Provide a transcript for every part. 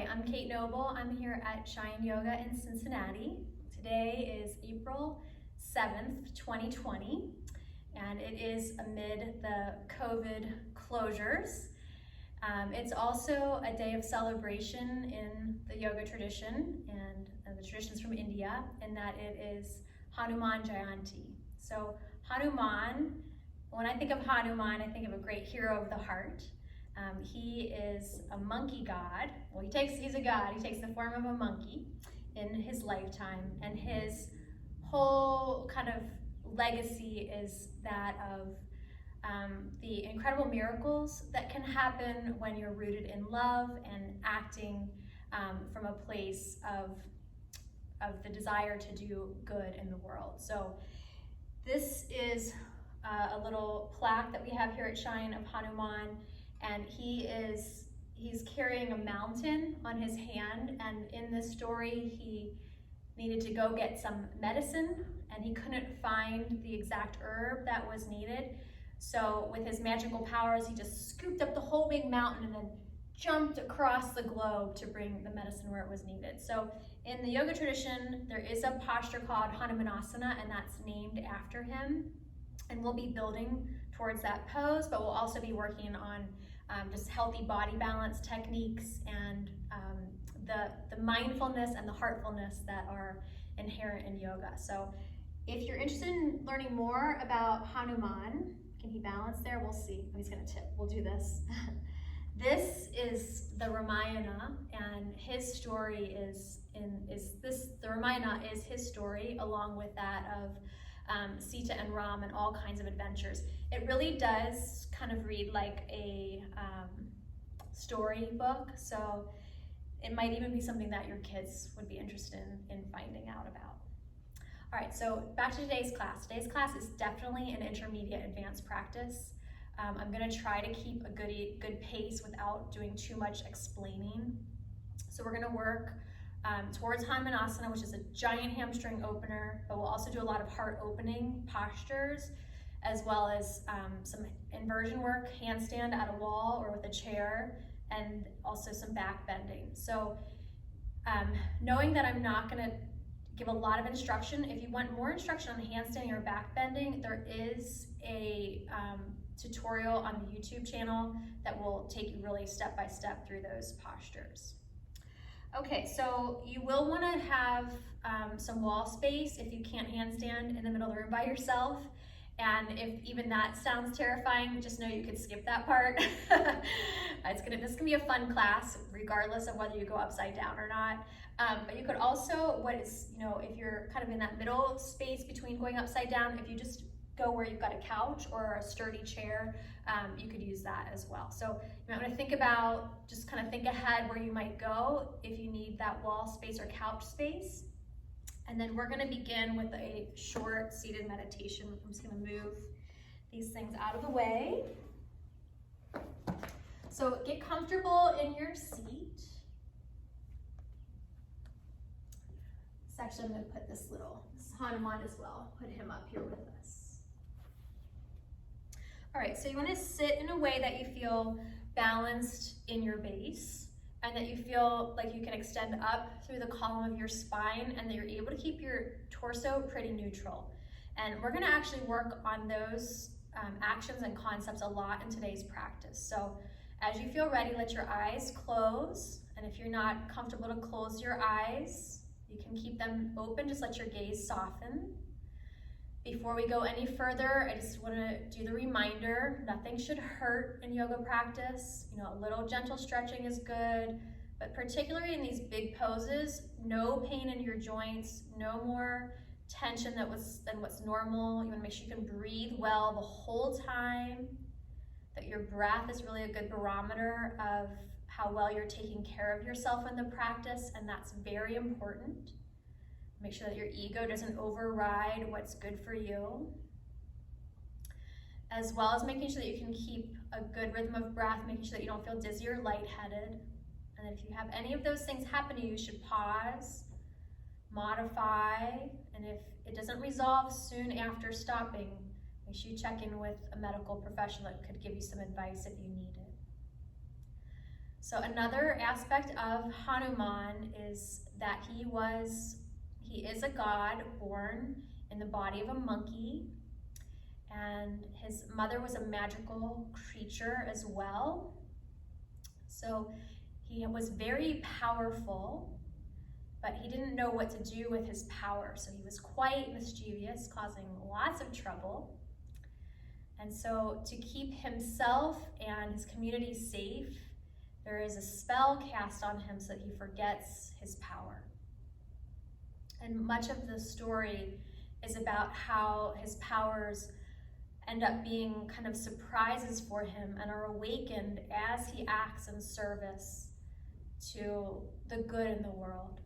I'm Kate Noble. I'm here at Cheyenne Yoga in Cincinnati. Today is April 7th, 2020, and it is amid the COVID closures. It's also a day of celebration in the yoga tradition and the traditions from India, in that it is Hanuman Jayanti. So Hanuman, when I think of Hanuman, I think of a great hero of the heart. He is a monkey god. Well, he's a god. He takes the form of a monkey in his lifetime, and his whole kind of legacy is that of the incredible miracles that can happen when you're rooted in love and acting from a place of the desire to do good in the world. So this is a little plaque that we have here at Cheyenne of Hanuman, and he's carrying a mountain on his hand, and in this story he needed to go get some medicine and he couldn't find the exact herb that was needed. So with his magical powers, he just scooped up the whole big mountain and then jumped across the globe to bring the medicine where it was needed. So in the yoga tradition, there is a posture called Hanumanasana, and that's named after him. And we'll be building towards that pose, but we'll also be working on just healthy body balance techniques and the mindfulness and the heartfulness that are inherent in yoga. So if you're interested in learning more about Hanuman, can he balance there? We'll see. He's gonna tip. We'll do this. This is the Ramayana, and his story the Ramayana is his story, along with that of Sita and Ram and all kinds of adventures. It really does kind of read like a story book, so it might even be something that your kids would be interested in finding out about. All right, so back to today's class. Today's class is definitely an intermediate advanced practice. I'm gonna try to keep a good pace without doing too much explaining. So we're gonna work towards Hanumanasana, which is a giant hamstring opener, but we'll also do a lot of heart opening postures, as well as some inversion work, handstand at a wall or with a chair, and also some back bending. So knowing that I'm not gonna give a lot of instruction, if you want more instruction on handstanding or back bending, there is a tutorial on the YouTube channel that will take you really step by step through those postures. Okay, so you will want to have some wall space if you can't handstand in the middle of the room by yourself. And if even that sounds terrifying, just know you could skip that part. This is gonna be a fun class, regardless of whether you go upside down or not. But you could also, if you're kind of in that middle space between going upside down, if you just go where you've got a couch or a sturdy chair, you could use that as well. So you might want to think ahead where you might go if you need that wall space or couch space. And then we're going to begin with a short seated meditation. I'm just going to move these things out of the way. So get comfortable in your seat. Actually, I'm going to put this Hanuman as well, put him up here with us. All right, so you want to sit in a way that you feel balanced in your base, and that you feel like you can extend up through the column of your spine, and that you're able to keep your torso pretty neutral. And we're going to actually work on those actions and concepts a lot in today's practice. So as you feel ready, let your eyes close, and if you're not comfortable to close your eyes, you can keep them open, just let your gaze soften. Before we go any further, I just want to do the reminder, nothing should hurt in yoga practice. A little gentle stretching is good, but particularly in these big poses, no pain in your joints, no more tension than what's normal. You want to make sure you can breathe well the whole time, that your breath is really a good barometer of how well you're taking care of yourself in the practice, and that's very important. Make sure that your ego doesn't override what's good for you, as well as making sure that you can keep a good rhythm of breath, making sure that you don't feel dizzy or lightheaded. And if you have any of those things happen to you, you should pause, modify, and if it doesn't resolve soon after stopping, make sure you check in with a medical professional that could give you some advice if you need it. So another aspect of Hanuman is that he is a god born in the body of a monkey, and his mother was a magical creature as well. So he was very powerful, but he didn't know what to do with his power. So he was quite mischievous, causing lots of trouble. And so to keep himself and his community safe, there is a spell cast on him so that he forgets his power. And much of the story is about how his powers end up being kind of surprises for him and are awakened as he acts in service to the good in the world.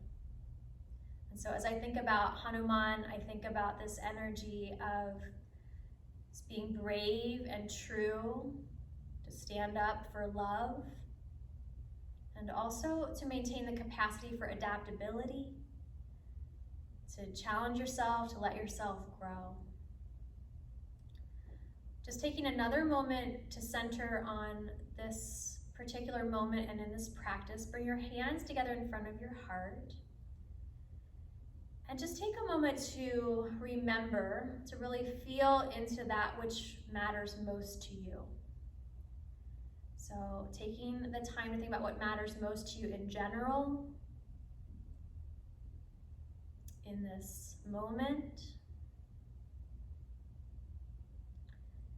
And so as I think about Hanuman, I think about this energy of being brave and true, to stand up for love, and also to maintain the capacity for adaptability, to challenge yourself, to let yourself grow. Just taking another moment to center on this particular moment and in this practice, bring your hands together in front of your heart. And just take a moment to remember, to really feel into that which matters most to you. So taking the time to think about what matters most to you in general, in this moment.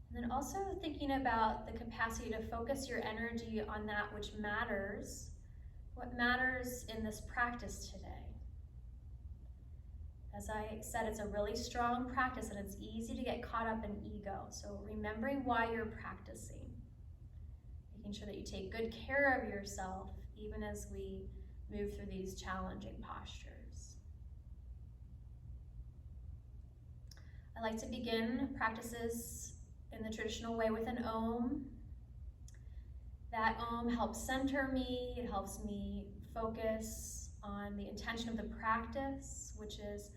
And then also thinking about the capacity to focus your energy on that which matters, what matters in this practice today. As I said, it's a really strong practice and it's easy to get caught up in ego. So remembering why you're practicing, making sure that you take good care of yourself even as we move through these challenging postures. I like to begin practices in the traditional way with an Om. That Om helps center me, it helps me focus on the intention of the practice, which is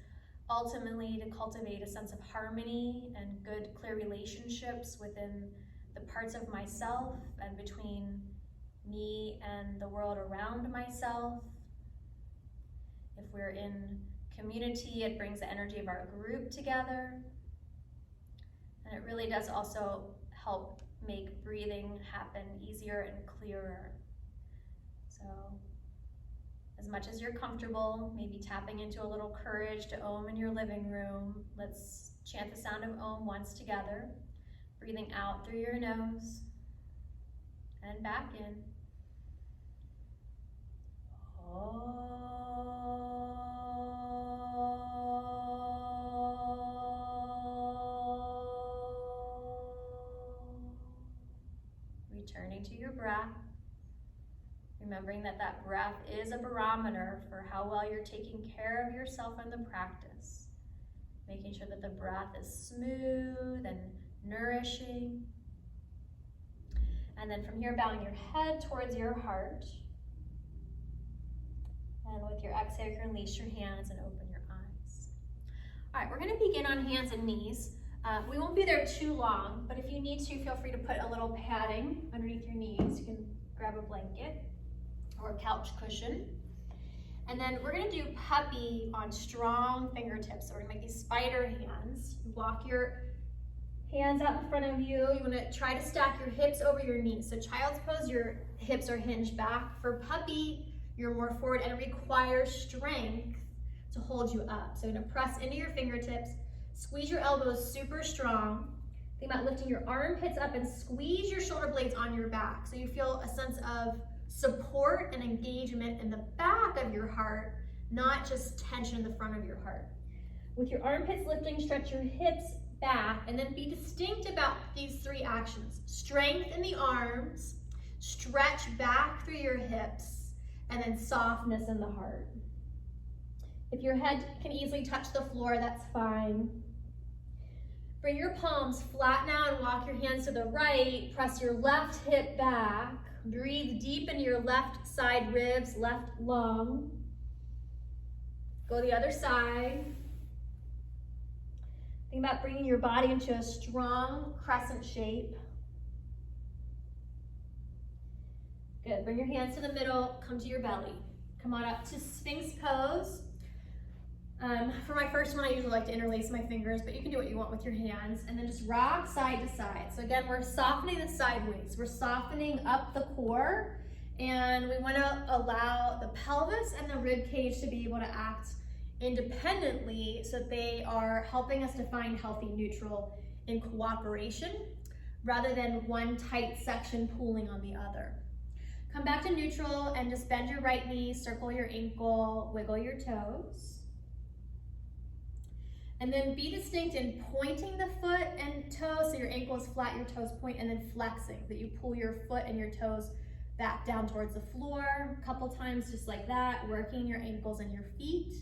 ultimately to cultivate a sense of harmony and good, clear relationships within the parts of myself and between me and the world around myself. If we're in community, it brings the energy of our group together. And it really does also help make breathing happen easier and clearer. So as much as you're comfortable, maybe tapping into a little courage to Om in your living room, let's chant the sound of Om once together, breathing out through your nose and back in. Returning to your breath, remembering that that breath is a barometer for how well you're taking care of yourself in the practice, making sure that the breath is smooth and nourishing. And then from here, bowing your head towards your heart. And with your exhale, you can release your hands and open your eyes. All right, we're gonna begin on hands and knees. We won't be there too long, but if you need to, feel free to put a little padding underneath your knees. You can grab a blanket or a couch cushion. And then we're gonna do puppy on strong fingertips. So we're gonna make these spider hands. You walk your hands out in front of you. You wanna try to stack your hips over your knees. So child's pose, your hips are hinged back. For puppy, you're more forward and it requires strength to hold you up. So you're gonna press into your fingertips, squeeze your elbows super strong. Think about lifting your armpits up and squeeze your shoulder blades on your back. So you feel a sense of support and engagement in the back of your heart, not just tension in the front of your heart. With your armpits lifting, stretch your hips back, and then be distinct about these three actions. Strength in the arms, stretch back through your hips, and then softness in the heart. If your head can easily touch the floor, that's fine. Bring your palms flat now and walk your hands to the right. Press your left hip back. Breathe deep into your left side ribs, left lung. Go the other side. Think about bringing your body into a strong crescent shape. Good, bring your hands to the middle, come to your belly. Come on up to Sphinx pose. For my first one, I usually like to interlace my fingers, but you can do what you want with your hands, and then just rock side to side. So again, we're softening the sideways. We're softening up the core, and we want to allow the pelvis and the rib cage to be able to act independently so that they are helping us to find healthy neutral in cooperation rather than one tight section pulling on the other. Come back to neutral and just bend your right knee, circle your ankle, wiggle your toes. And then be distinct in pointing the foot and toes so your ankle is flat, your toes point, and then flexing, that you pull your foot and your toes back down towards the floor. A couple times just like that, working your ankles and your feet.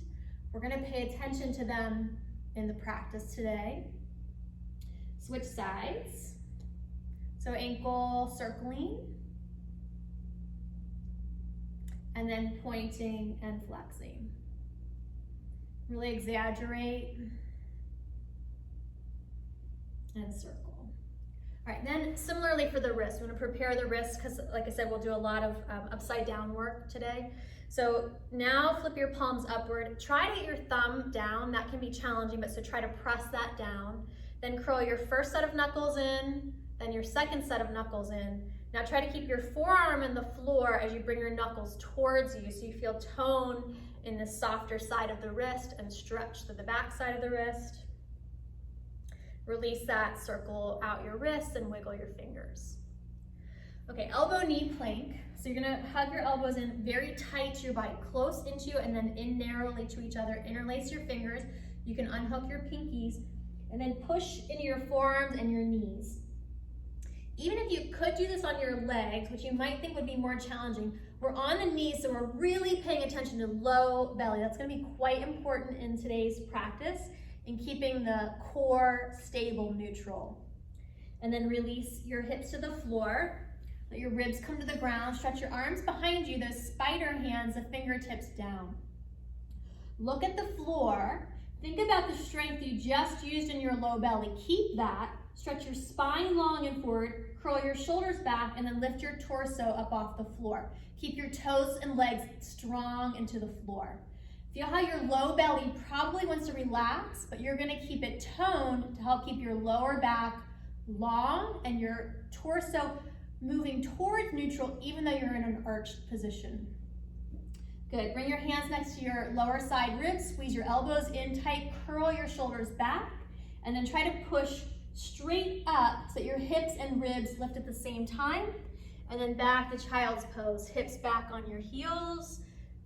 We're gonna pay attention to them in the practice today. Switch sides. So ankle circling, and then pointing and flexing. Really exaggerate and circle. All right, then similarly for the wrist, we're gonna prepare the wrist because like I said, we'll do a lot of upside down work today. So now flip your palms upward. Try to get your thumb down. That can be challenging, but so try to press that down. Then curl your first set of knuckles in, then your second set of knuckles in. Now try to keep your forearm in the floor as you bring your knuckles towards you so you feel tone in the softer side of the wrist and stretch to the back side of the wrist. Release that, circle out your wrists and wiggle your fingers. Okay, elbow knee plank. So you're gonna hug your elbows in very tight to your body, close into you and then in narrowly to each other. Interlace your fingers. You can unhook your pinkies and then push into your forearms and your knees. Even if you could do this on your legs, which you might think would be more challenging, we're on the knees, so we're really paying attention to low belly. That's gonna be quite important in today's practice in keeping the core stable, neutral. And then release your hips to the floor. Let your ribs come to the ground. Stretch your arms behind you, those spider hands, the fingertips down. Look at the floor. Think about the strength you just used in your low belly. Keep that. Stretch your spine long and forward. Curl your shoulders back and then lift your torso up off the floor. Keep your toes and legs strong into the floor. Feel how your low belly probably wants to relax, but you're gonna keep it toned to help keep your lower back long and your torso moving towards neutral even though you're in an arched position. Good, bring your hands next to your lower side ribs, squeeze your elbows in tight, curl your shoulders back, and then try to push straight up so that your hips and ribs lift at the same time. And then back to child's pose, hips back on your heels.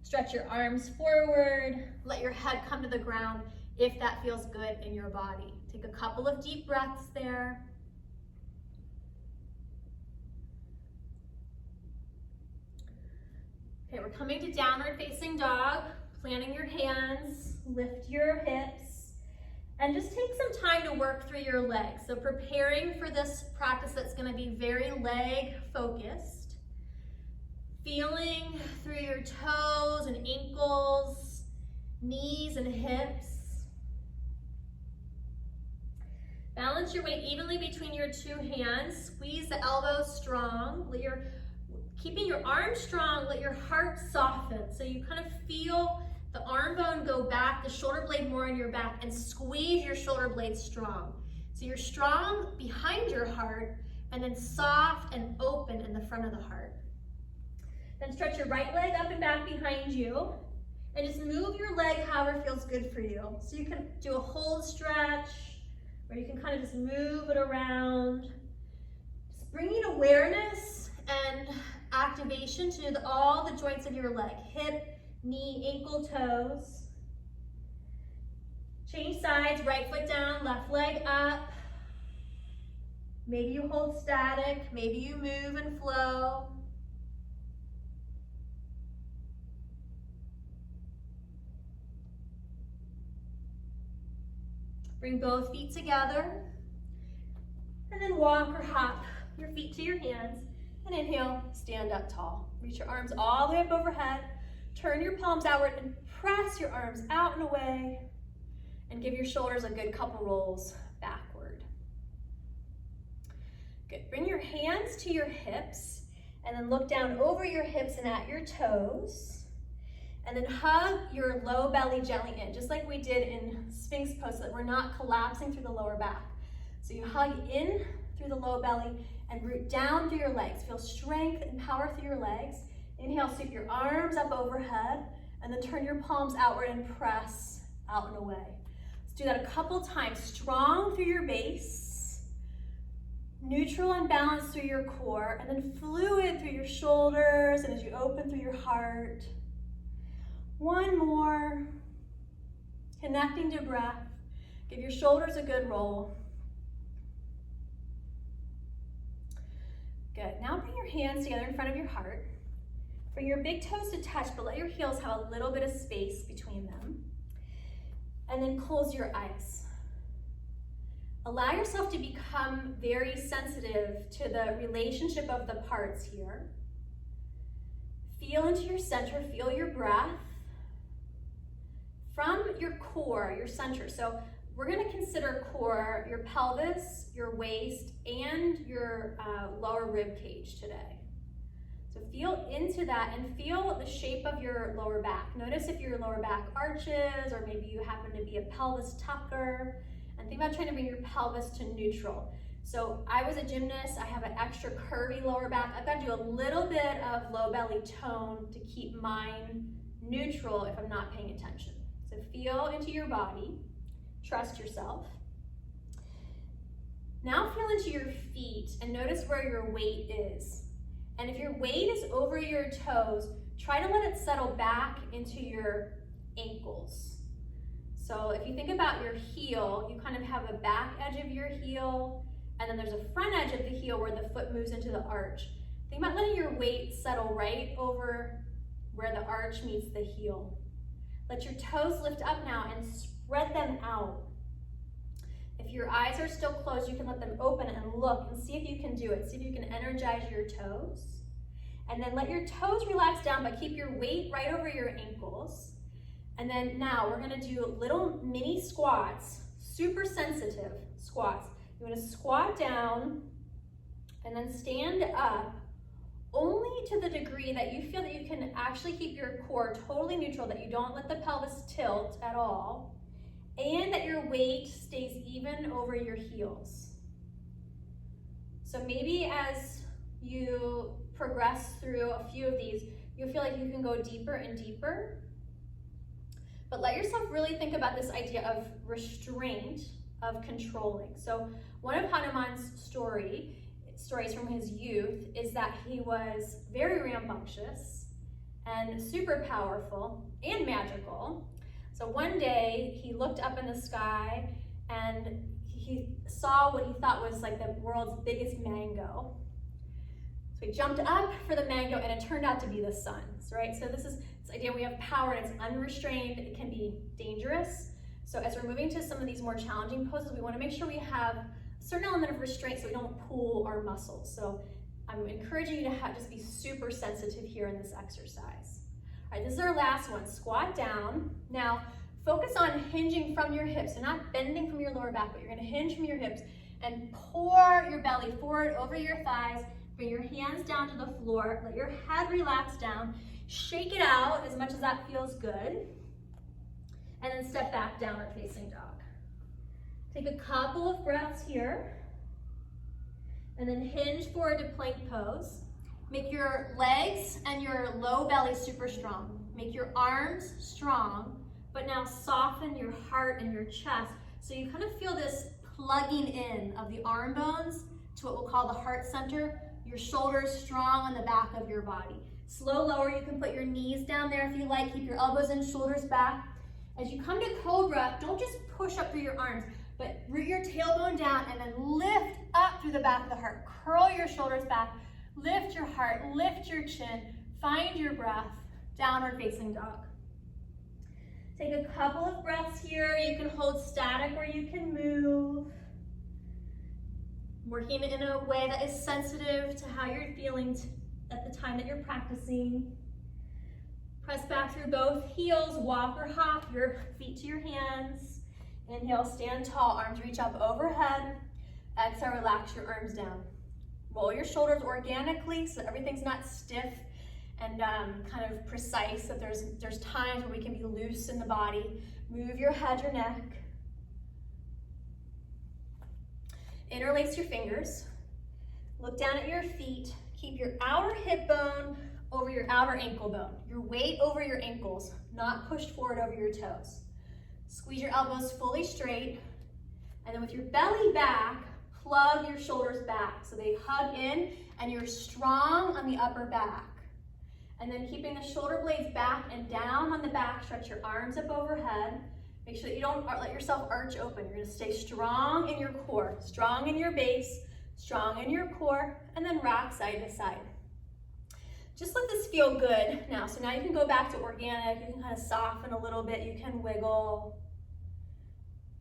Stretch your arms forward. Let your head come to the ground if that feels good in your body. Take a couple of deep breaths there. Okay, we're coming to downward facing dog. Planting your hands, lift your hips, and just take some time to work through your legs. So preparing for this practice that's gonna be very leg focused. Feeling through your toes and ankles, knees and hips. Balance your weight evenly between your two hands. Squeeze the elbows strong. Keeping your arms strong, let your heart soften. So you kind of feel the arm bone go back, the shoulder blade more on your back, and squeeze your shoulder blade strong. So you're strong behind your heart, and then soft and open in the front of the heart. Then stretch your right leg up and back behind you, and just move your leg however feels good for you. So you can do a hold stretch, or you can kind of just move it around. Just bringing awareness and activation to all the joints of your leg, hip, knee, ankle, toes. Change sides, right foot down, left leg up. Maybe you hold static, maybe you move and flow. Bring both feet together, and then walk or hop your feet to your hands, and inhale, stand up tall. Reach your arms all the way up overhead, turn your palms outward, and press your arms out and away, and give your shoulders a good couple rolls backward. Good, bring your hands to your hips, And then look down over your hips and at your toes. And then hug your low belly gently in, just like we did in Sphinx pose, so that we're not collapsing through the lower back. So you hug in through the low belly and root down through your legs. Feel strength and power through your legs. Inhale, sweep your arms up overhead, and then turn your palms outward and press out and away. Let's do that a couple times. Strong through your base, neutral and balanced through your core, and then fluid through your shoulders and as you open through your heart. One more. Connecting to breath. Give your shoulders a good roll. Good. Now bring your hands together in front of your heart. Bring your big toes to touch, but let your heels have a little bit of space between them. And then close your eyes. Allow yourself to become very sensitive to the relationship of the parts here. Feel into your center, feel your breath from your core, your center. So we're going to consider core, your pelvis, your waist, and your lower rib cage today. So feel into that and feel the shape of your lower back. Notice if your lower back arches, or maybe you happen to be a pelvis tucker, and think about trying to bring your pelvis to neutral. So I was a gymnast, I have an extra curvy lower back. I've got to do a little bit of low belly tone to keep mine neutral if I'm not paying attention. So feel into your body, trust yourself. Now feel into your feet and notice where your weight is. And if your weight is over your toes, try to let it settle back into your ankles. So if you think about your heel, you kind of have a back edge of your heel, and then there's a front edge of the heel where the foot moves into the arch. Think about letting your weight settle right over where the arch meets the heel. Let your toes lift up now and spread them out. If your eyes are still closed, you can let them open and look and see if you can do it. See if you can energize your toes. And then let your toes relax down, but keep your weight right over your ankles. And then now we're gonna do little mini squats, super sensitive squats. You wanna squat down and then stand up only to the degree that you feel that you can actually keep your core totally neutral, that you don't let the pelvis tilt at all, and that your weight stays even over your heels. So maybe as you progress through a few of these, you feel like you can go deeper and deeper. But let yourself really think about this idea of restraint, of controlling. So one of Hanuman's stories from his youth is that he was very rambunctious and super powerful and magical. So one day he looked up in the sky and he saw what he thought was like the world's biggest mango. So he jumped up for the mango and it turned out to be the sun's, right? So this is this idea we have power and it's unrestrained, it can be dangerous. So as we're moving to some of these more challenging poses, we want to make sure we have a certain element of restraint so we don't pull our muscles. So I'm encouraging you to just be super sensitive here in this exercise. All right, this is our last one. Squat down. Now, focus on hinging from your hips. So not bending from your lower back, but you're gonna hinge from your hips and pour your belly forward over your thighs. Bring your hands down to the floor. Let your head relax down. Shake it out as much as that feels good. And then step back, downward facing dog. Take a couple of breaths here. And then hinge forward to plank pose. Make your legs and your low belly super strong. Make your arms strong, but now soften your heart and your chest. So you kind of feel this plugging in of the arm bones to what we'll call the heart center. Your shoulders strong on the back of your body. Slow lower, you can put your knees down there if you like. Keep your elbows and shoulders back. As you come to Cobra, don't just push up through your arms, but root your tailbone down and then lift up through the back of the heart. Curl your shoulders back, lift your heart, lift your chin, find your breath, downward facing dog. Take a couple of breaths here. You can hold static or you can move. Working in a way that is sensitive to how you're feeling at the time that you're practicing. Press back through both heels, walk or hop your feet to your hands. Inhale, stand tall, arms reach up overhead. Exhale, relax your arms down. Roll your shoulders organically so everything's not stiff and kind of precise, so there's times where we can be loose in the body. Move your head, your neck. Interlace your fingers. Look down at your feet. Keep your outer hip bone over your outer ankle bone. Your weight over your ankles, not pushed forward over your toes. Squeeze your elbows fully straight. And then with your belly back, plug your shoulders back so they hug in and you're strong on the upper back. And then keeping the shoulder blades back and down on the back, stretch your arms up overhead. Make sure that you don't let yourself arch open. You're gonna stay strong in your core, strong in your base, strong in your core, and then rock side to side. Just let this feel good now. So now you can go back to organic, you can kind of soften a little bit, you can wiggle.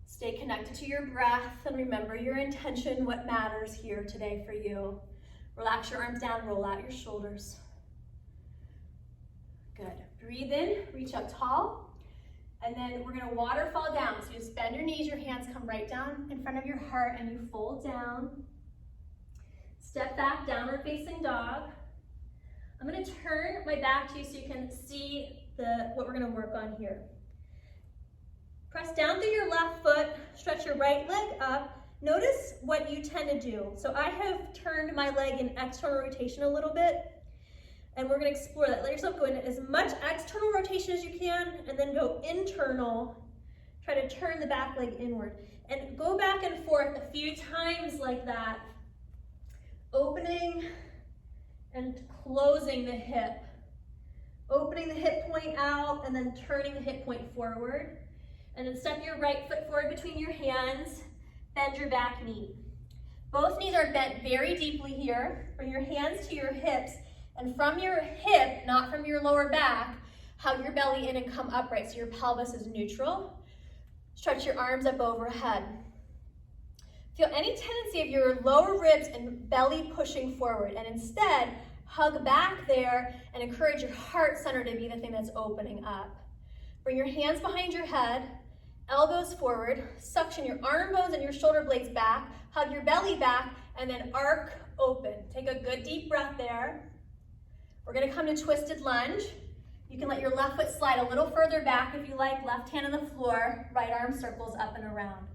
Stay connected to your breath and remember your intention, what matters here today for you. Relax your arms down, roll out your shoulders. Good. Breathe in, reach up tall. And then we're gonna waterfall down. So you just bend your knees, your hands come right down in front of your heart and you fold down. Step back, downward facing dog. I'm gonna turn my back to you so you can see what we're gonna work on here. Press down through your left foot, stretch your right leg up. Notice what you tend to do. So I have turned my leg in external rotation a little bit, and we're gonna explore that. Let yourself go in as much external rotation as you can, and then go internal. Try to turn the back leg inward. And go back and forth a few times like that. Opening and closing the hip. Opening the hip point out, and then turning the hip point forward. And then step your right foot forward between your hands, bend your back knee. Both knees are bent very deeply here. Bring your hands to your hips, and from your hip, not from your lower back, hug your belly in and come upright so your pelvis is neutral. Stretch your arms up overhead. Feel any tendency of your lower ribs and belly pushing forward, and instead, hug back there and encourage your heart center to be the thing that's opening up. Bring your hands behind your head, elbows forward, suction your arm bones and your shoulder blades back, hug your belly back, and then arc open. Take a good deep breath there. We're gonna come to twisted lunge. You can let your left foot slide a little further back if you like, left hand on the floor, right arm circles up and around.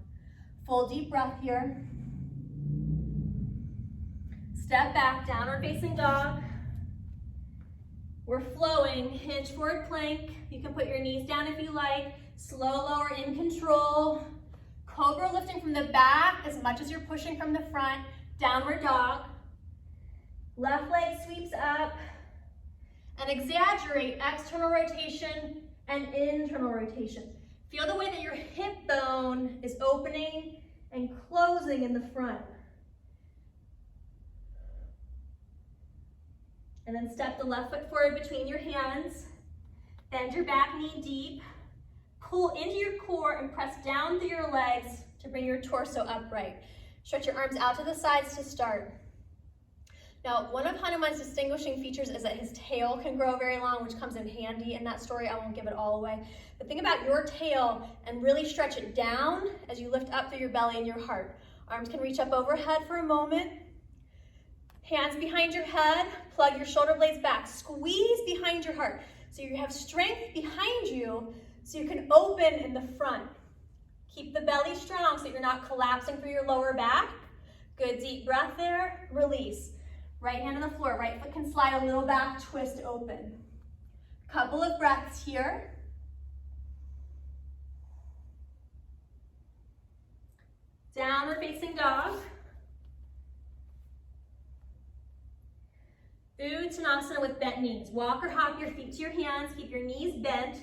Full deep breath here. Step back, downward facing dog. We're flowing, hinge forward plank. You can put your knees down if you like. Slow lower in control. Cobra lifting from the back as much as you're pushing from the front. Downward dog. Left leg sweeps up. And exaggerate external rotation and internal rotation. Feel the way that your hip bone is opening and closing in the front. And then step the left foot forward between your hands. Bend your back knee deep. Pull into your core and press down through your legs to bring your torso upright. Stretch your arms out to the sides to start. Now, one of Hanuman's distinguishing features is that his tail can grow very long, which comes in handy in that story. I won't give it all away. But think about your tail and really stretch it down as you lift up through your belly and your heart. Arms can reach up overhead for a moment. Hands behind your head, plug your shoulder blades back. Squeeze behind your heart so you have strength behind you so you can open in the front. Keep the belly strong so you're not collapsing through your lower back. Good deep breath there, release. Right hand on the floor, right foot can slide a little back, twist open. Couple of breaths here. Downward facing dog. Uttanasana with bent knees. Walk or hop your feet to your hands, keep your knees bent,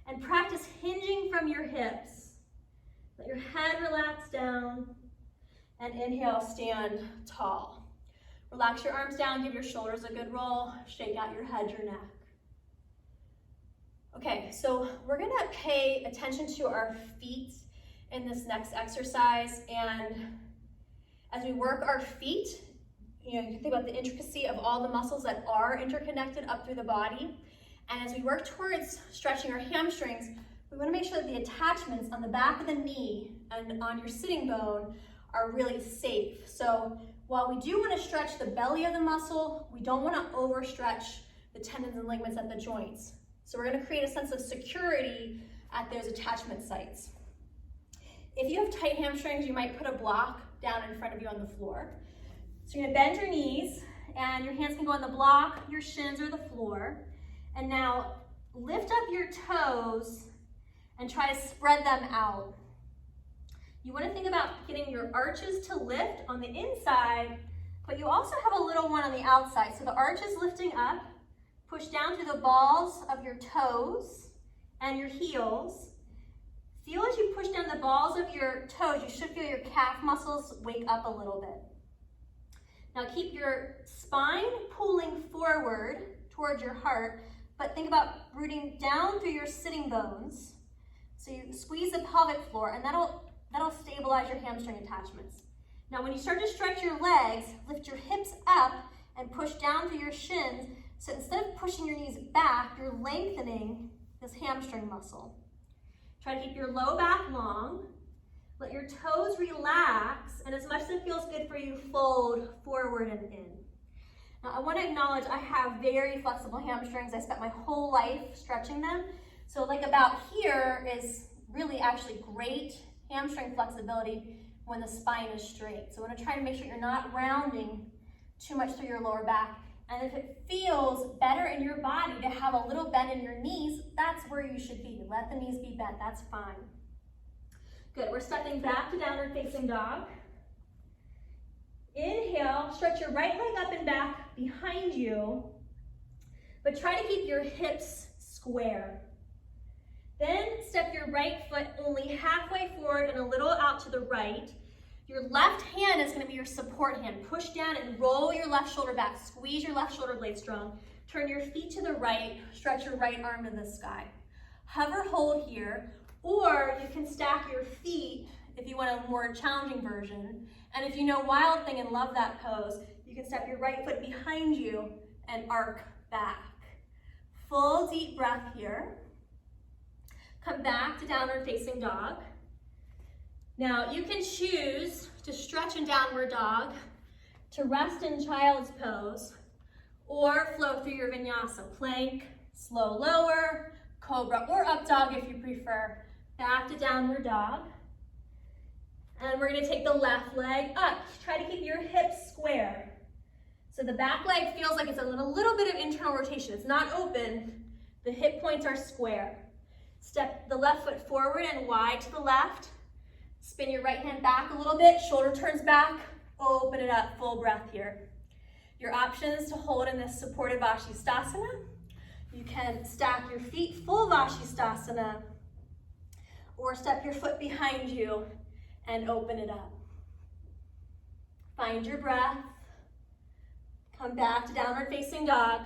and practice hinging from your hips. Let your head relax down, and inhale, stand tall. Relax your arms down, give your shoulders a good roll, shake out your head, your neck. Okay, so we're gonna pay attention to our feet in this next exercise, and as we work our feet, you can think about the intricacy of all the muscles that are interconnected up through the body, and as we work towards stretching our hamstrings, we wanna make sure that the attachments on the back of the knee and on your sitting bone are really safe. So While we do want to stretch the belly of the muscle, we don't want to overstretch the tendons and ligaments at the joints. So we're going to create a sense of security at those attachment sites. If you have tight hamstrings, you might put a block down in front of you on the floor. So you're going to bend your knees, and your hands can go on the block, your shins, or the floor. And now lift up your toes and try to spread them out. You want to think about getting your arches to lift on the inside, but you also have a little one on the outside. So the arch is lifting up, push down through the balls of your toes and your heels. Feel as you push down the balls of your toes, you should feel your calf muscles wake up a little bit. Now keep your spine pulling forward towards your heart, but think about rooting down through your sitting bones. So you squeeze the pelvic floor, and that'll stabilize your hamstring attachments. Now when you start to stretch your legs, lift your hips up and push down through your shins. So instead of pushing your knees back, you're lengthening this hamstring muscle. Try to keep your low back long. Let your toes relax, and as much as it feels good for you, fold forward and in. Now I want to acknowledge I have very flexible hamstrings. I spent my whole life stretching them. So like about here is really actually great hamstring flexibility when the spine is straight. So I want to try to make sure you're not rounding too much through your lower back. And if it feels better in your body to have a little bend in your knees, that's where you should be. Let the knees be bent, that's fine. Good, we're stepping back to downward facing dog. Inhale, stretch your right leg up and back behind you, but try to keep your hips square. Then step your right foot only halfway forward and a little out to the right. Your left hand is going to be your support hand. Push down and roll your left shoulder back. Squeeze your left shoulder blade strong. Turn your feet to the right. Stretch your right arm to the sky. Hover, hold here, or you can stack your feet if you want a more challenging version. And if you know Wild Thing and love that pose, you can step your right foot behind you and arc back. Full deep breath here. Come back to downward facing dog. Now you can choose to stretch in downward dog, to rest in child's pose, or flow through your vinyasa. Plank, slow lower, cobra, or up dog if you prefer. Back to downward dog. And we're going to take the left leg up. Try to keep your hips square. So the back leg feels like it's a little bit of internal rotation. It's not open. The hip points are square. Step the left foot forward and wide to the left. Spin your right hand back a little bit. Shoulder turns back. Open it up. Full breath here. Your option is to hold in this supported Vashisthasana. You can stack your feet, full Vashisthasana, or step your foot behind you and open it up. Find your breath. Come back to downward facing dog.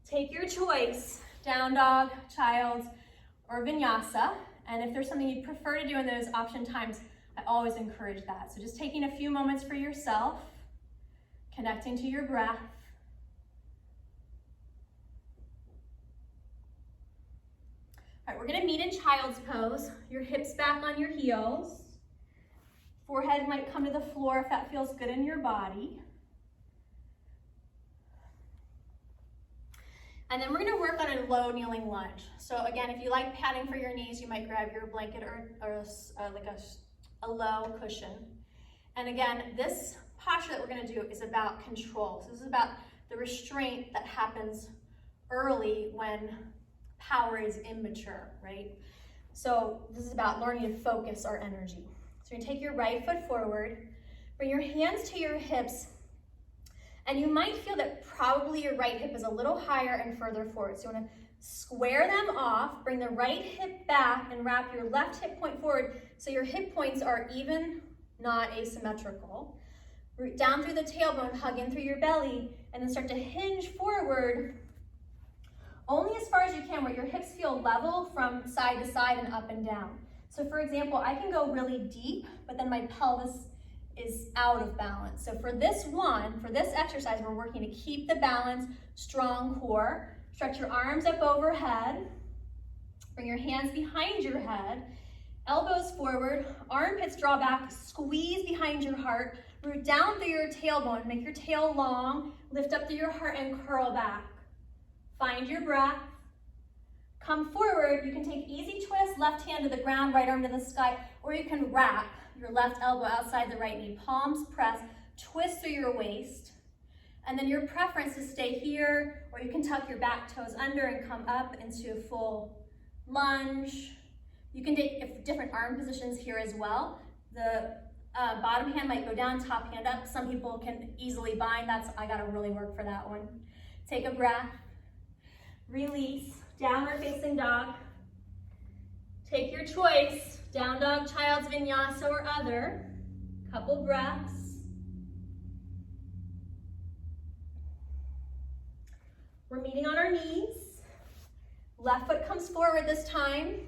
Take your choice, down dog, child, or vinyasa. And if there's something you'd prefer to do in those option times, I always encourage that. So just taking a few moments for yourself, connecting to your breath. All right, we're gonna meet in child's pose. Your hips back on your heels. Forehead might come to the floor if that feels good in your body. And then we're gonna work on a low kneeling lunge. So again, if you like padding for your knees, you might grab your blanket or like a low cushion. And again, this posture that we're gonna do is about control. So this is about the restraint that happens early when power is immature, right? So this is about learning to focus our energy. So you're gonna take your right foot forward, bring your hands to your hips, and you might feel that probably your right hip is a little higher and further forward. So you wanna square them off, bring the right hip back, and wrap your left hip point forward so your hip points are even, not asymmetrical. Root down through the tailbone, hug in through your belly, and then start to hinge forward only as far as you can where your hips feel level from side to side and up and down. So for example, I can go really deep, but then my pelvis is out of balance. So for this exercise, we're working to keep the balance, strong core. Stretch your arms up overhead. Bring your hands behind your head. Elbows forward, armpits draw back, squeeze behind your heart. Root down through your tailbone. Make your tail long. Lift up through your heart and curl back. Find your breath. Come forward. You can take easy twist, left hand to the ground, right arm to the sky, or you can wrap your left elbow outside the right knee. Palms press, twist through your waist. And then your preference is stay here, or you can tuck your back toes under and come up into full lunge. You can take different arm positions here as well. The bottom hand might go down, top hand up. Some people can easily bind. I gotta really work for that one. Take a breath. Release. Downward facing dog. Take your choice. Down dog, child's vinyasa, or other. Couple breaths. We're meeting on our knees. Left foot comes forward this time.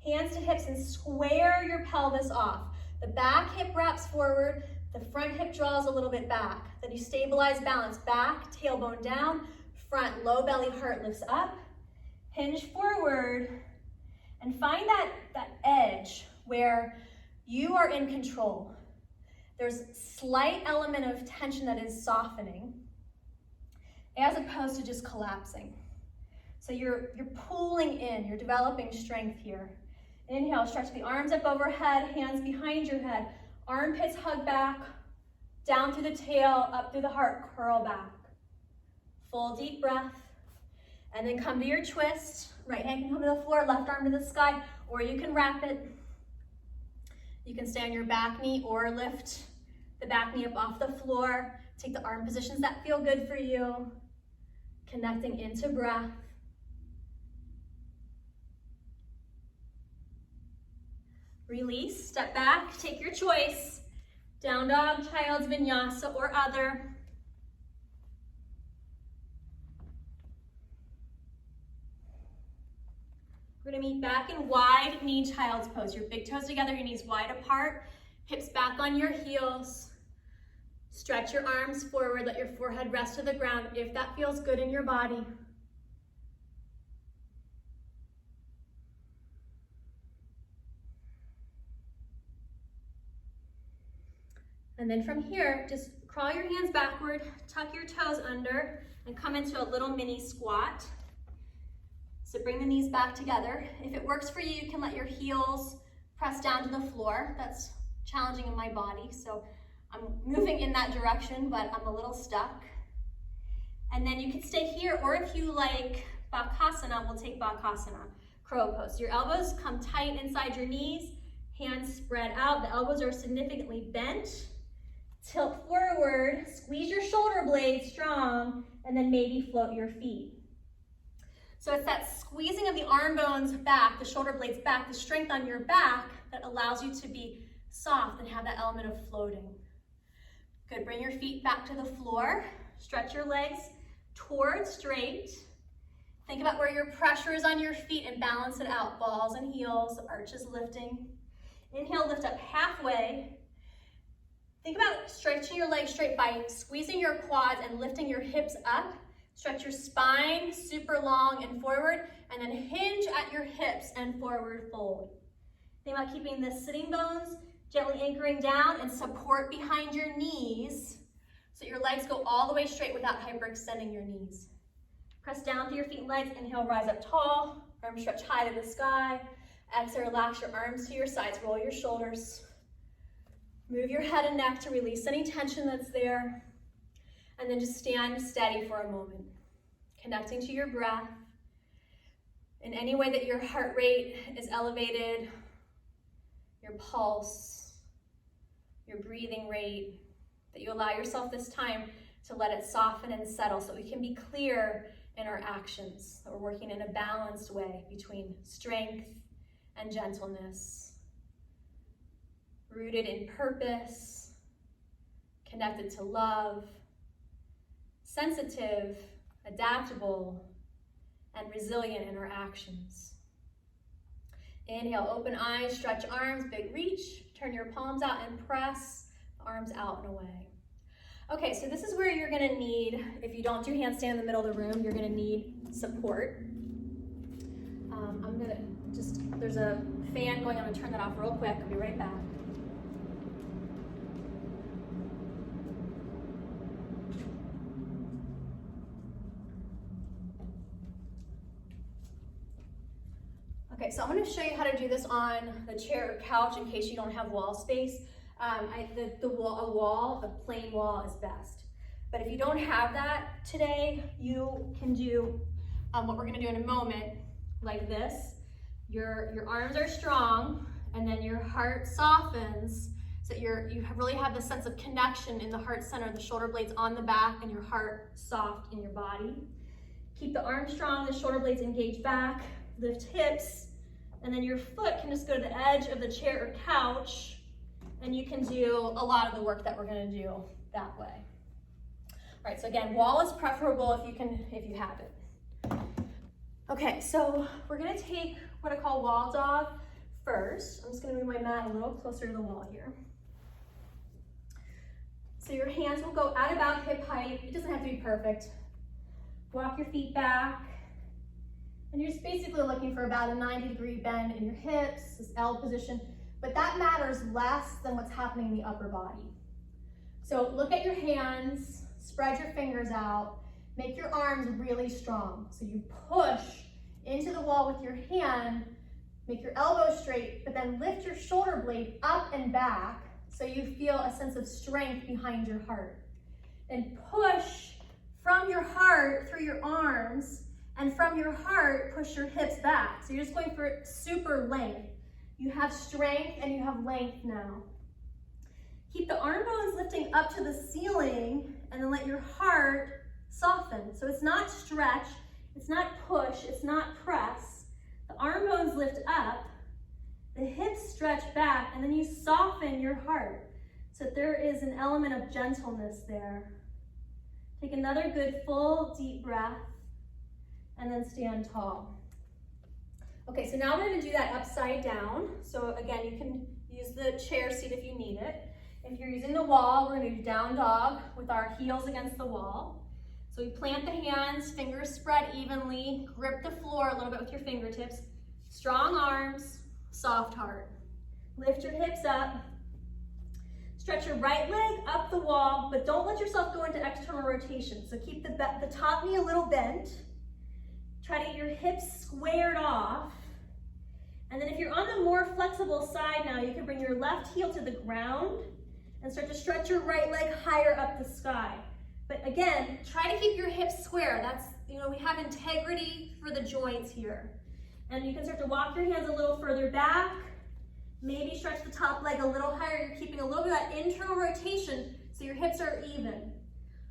Hands to hips and square your pelvis off. The back hip wraps forward. The front hip draws a little bit back. Then you stabilize balance. Back, tailbone down. Front, low belly, heart lifts up. Hinge forward. And find that edge where you are in control. There's slight element of tension that is softening, as opposed to just collapsing. So you're pulling in, you're developing strength here. Inhale, stretch the arms up overhead, hands behind your head. Armpits hug back, down through the tail, up through the heart, curl back. Full deep breath. And then come to your twist. Right hand can come to the floor, left arm to the sky, or you can wrap it. You can stay on your back knee or lift the back knee up off the floor. Take the arm positions that feel good for you. Connecting into breath. Release, step back, take your choice. Down dog, child's vinyasa, or other. We're gonna meet back in wide knee child's pose. Your big toes together, your knees wide apart, hips back on your heels. Stretch your arms forward, let your forehead rest to the ground if that feels good in your body. And then from here, just crawl your hands backward, tuck your toes under, and come into a little mini squat. So bring the knees back together. If it works for you, you can let your heels press down to the floor. That's challenging in my body, so I'm moving in that direction, but I'm a little stuck. And then you can stay here, or if you like Bakasana, we'll take Bakasana, crow pose. Your elbows come tight inside your knees, hands spread out, the elbows are significantly bent. Tilt forward, squeeze your shoulder blades strong, and then maybe float your feet. So it's that squeezing of the arm bones back, the shoulder blades back, the strength on your back that allows you to be soft and have that element of floating. Good, bring your feet back to the floor. Stretch your legs towards straight. Think about where your pressure is on your feet and balance it out. Balls and heels, arches lifting. Inhale, lift up halfway. Think about stretching your legs straight by squeezing your quads and lifting your hips up. Stretch your spine super long and forward, and then hinge at your hips and forward fold. Think about keeping the sitting bones gently anchoring down and support behind your knees so your legs go all the way straight without hyperextending your knees. Press down through your feet and legs. Inhale, rise up tall. Arms stretch high to the sky. Exhale, relax your arms to your sides. Roll your shoulders. Move your head and neck to release any tension that's there. And then just stand steady for a moment, connecting to your breath. In any way that your heart rate is elevated, your pulse, your breathing rate, that you allow yourself this time to let it soften and settle so we can be clear in our actions, that we're working in a balanced way between strength and gentleness, rooted in purpose, connected to love, sensitive, adaptable, and resilient in our actions. Inhale, open eyes, stretch arms, big reach, turn your palms out and press the arms out and away. Okay, so this is where you're gonna need, if you don't do handstand in the middle of the room, you're gonna need support. There's a fan going, I'm gonna turn that off real quick, I'll be right back. Okay, so I'm going to show you how to do this on the chair or couch in case you don't have wall space. A plain wall is best. But if you don't have that today, you can do what we're going to do in a moment, like this. Your arms are strong, and then your heart softens, so that you really have the sense of connection in the heart center, the shoulder blades on the back, and your heart soft in your body. Keep the arms strong, the shoulder blades engaged back, lift hips, and then your foot can just go to the edge of the chair or couch, and you can do a lot of the work that we're going to do that way. All right, so again, wall is preferable if you have it. Okay, so we're going to take what I call wall dog first. I'm just going to move my mat a little closer to the wall here. So your hands will go at about hip height. It doesn't have to be perfect. Walk your feet back. And you're just basically looking for about a 90-degree bend in your hips, this L position. But that matters less than what's happening in the upper body. So look at your hands, spread your fingers out, make your arms really strong. So you push into the wall with your hand, make your elbow straight, but then lift your shoulder blade up and back so you feel a sense of strength behind your heart. And push from your heart through your arms, and from your heart, push your hips back. So you're just going for super length. You have strength and you have length now. Keep the arm bones lifting up to the ceiling, and then let your heart soften. So it's not stretch, it's not push, it's not press. The arm bones lift up, the hips stretch back, and then you soften your heart. So there is an element of gentleness there. Take another good full deep breath, and then stand tall. Okay, so now we're going to do that upside down. So again, you can use the chair seat if you need it. If you're using the wall, we're going to do down dog with our heels against the wall. So we plant the hands, fingers spread evenly, grip the floor a little bit with your fingertips. Strong arms, soft heart. Lift your hips up. Stretch your right leg up the wall, but don't let yourself go into external rotation. So keep the top knee a little bent. Try to get your hips squared off. And then if you're on the more flexible side now, you can bring your left heel to the ground and start to stretch your right leg higher up the sky. But again, try to keep your hips square. That's, we have integrity for the joints here. And you can start to walk your hands a little further back. Maybe stretch the top leg a little higher. You're keeping a little bit of that internal rotation so your hips are even.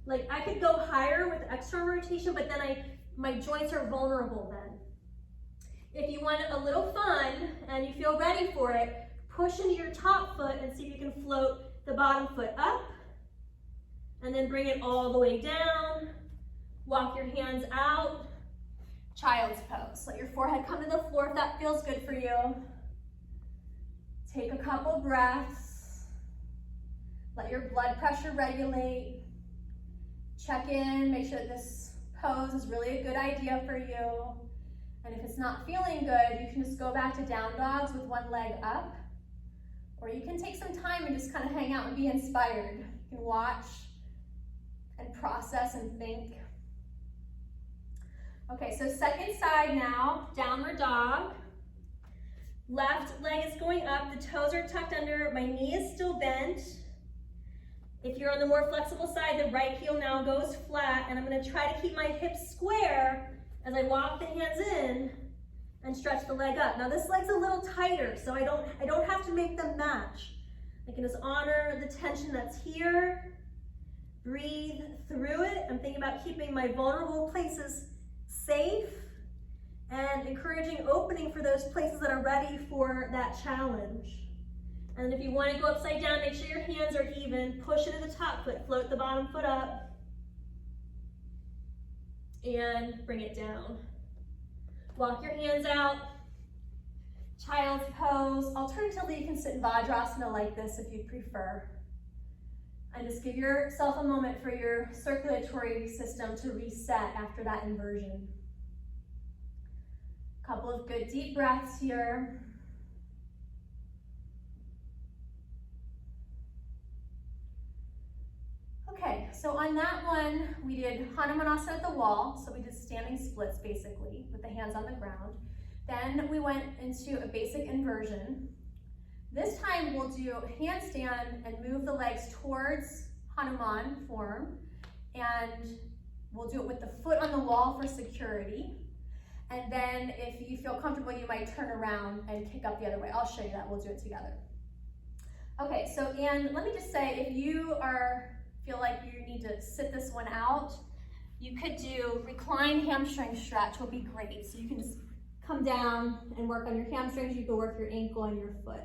Like I could go higher with external rotation, but then my joints are vulnerable then. If you want a little fun and you feel ready for it, push into your top foot and see if you can float the bottom foot up, and then bring it all the way down. Walk your hands out. Child's pose. Let your forehead come to the floor if that feels good for you. Take a couple breaths. Let your blood pressure regulate. Check in, make sure that this pose is really a good idea for you. And if it's not feeling good, you can just go back to down dogs with one leg up. Or you can take some time and just kind of hang out and be inspired. You can watch and process and think. Okay, so second side now, downward dog. Left leg is going up, the toes are tucked under, my knee is still bent. If you're on the more flexible side, the right heel now goes flat, and I'm going to try to keep my hips square as I walk the hands in and stretch the leg up. Now this leg's a little tighter, so I don't have to make them match. I can just honor the tension that's here. Breathe through it. I'm thinking about keeping my vulnerable places safe and encouraging opening for those places that are ready for that challenge. And if you want to go upside down, make sure your hands are even. Push into the top foot, float the bottom foot up, and bring it down. Walk your hands out. Child's pose. Alternatively, you can sit in Vajrasana like this if you prefer. And just give yourself a moment for your circulatory system to reset after that inversion. Couple of good deep breaths here. Okay, so on that one, we did Hanumanasana at the wall. So we did standing splits basically with the hands on the ground. Then we went into a basic inversion. This time we'll do handstand and move the legs towards Hanuman form, and we'll do it with the foot on the wall for security. And then if you feel comfortable, you might turn around and kick up the other way. I'll show you that, we'll do it together. Okay, so and let me just say, if you feel like you need to sit this one out, you could do recline hamstring stretch will be great. So you can just come down and work on your hamstrings, you can work your ankle and your foot.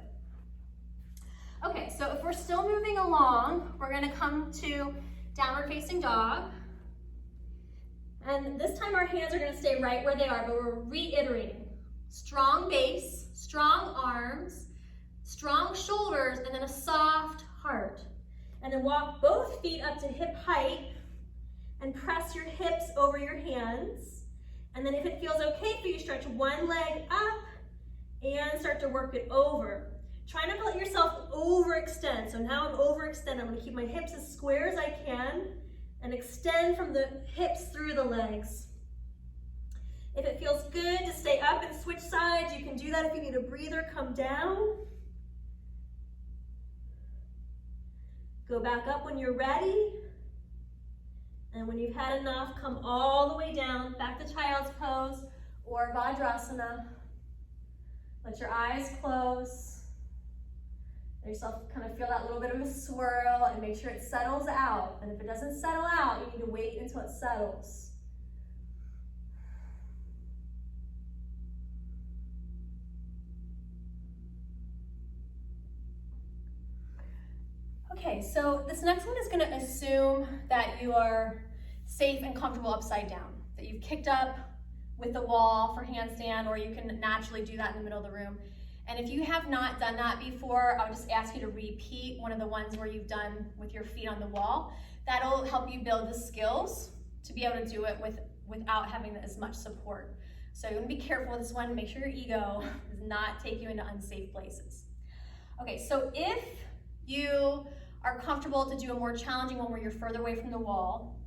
Okay, so if we're still moving along, we're gonna come to downward facing dog. And this time our hands are gonna stay right where they are, but we're reiterating. Strong base, strong arms, strong shoulders, and then a soft heart. And then walk both feet up to hip height and press your hips over your hands. And then if it feels okay for you, stretch one leg up and start to work it over. Try not to let yourself overextend. So now I'm overextended. I'm gonna keep my hips as square as I can and extend from the hips through the legs. If it feels good to stay up and switch sides, you can do that. If you need a breather, come down. Go back up when you're ready. And when you've had enough, come all the way down, back to child's pose or Vajrasana. Let your eyes close. Let yourself kind of feel that little bit of a swirl and make sure it settles out. And if it doesn't settle out, you need to wait until it settles. Okay, so this next one is going to assume that you are safe and comfortable upside down, that you've kicked up with the wall for handstand, or you can naturally do that in the middle of the room. And if you have not done that before, I would just ask you to repeat one of the ones where you've done with your feet on the wall. That'll help you build the skills to be able to do it without having as much support. So you're gonna be careful with this one. Make sure your ego does not take you into unsafe places. Okay, so if you are comfortable to do a more challenging one where you're further away from the wall,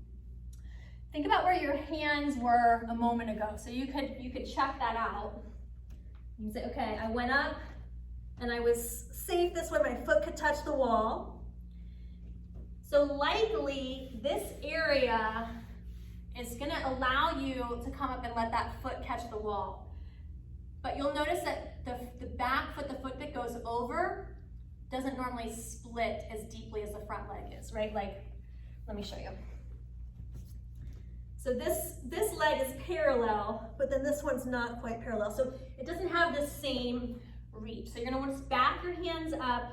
think about where your hands were a moment ago. So you could check that out. You can say, okay, I went up and I was safe this way, my foot could touch the wall. So likely this area is gonna allow you to come up and let that foot catch the wall. But you'll notice that the back foot, the foot that goes over, doesn't normally split as deeply as the front leg is, right? Like, let me show you. So this leg is parallel, but then this one's not quite parallel. So it doesn't have the same reach. So you're gonna want to back your hands up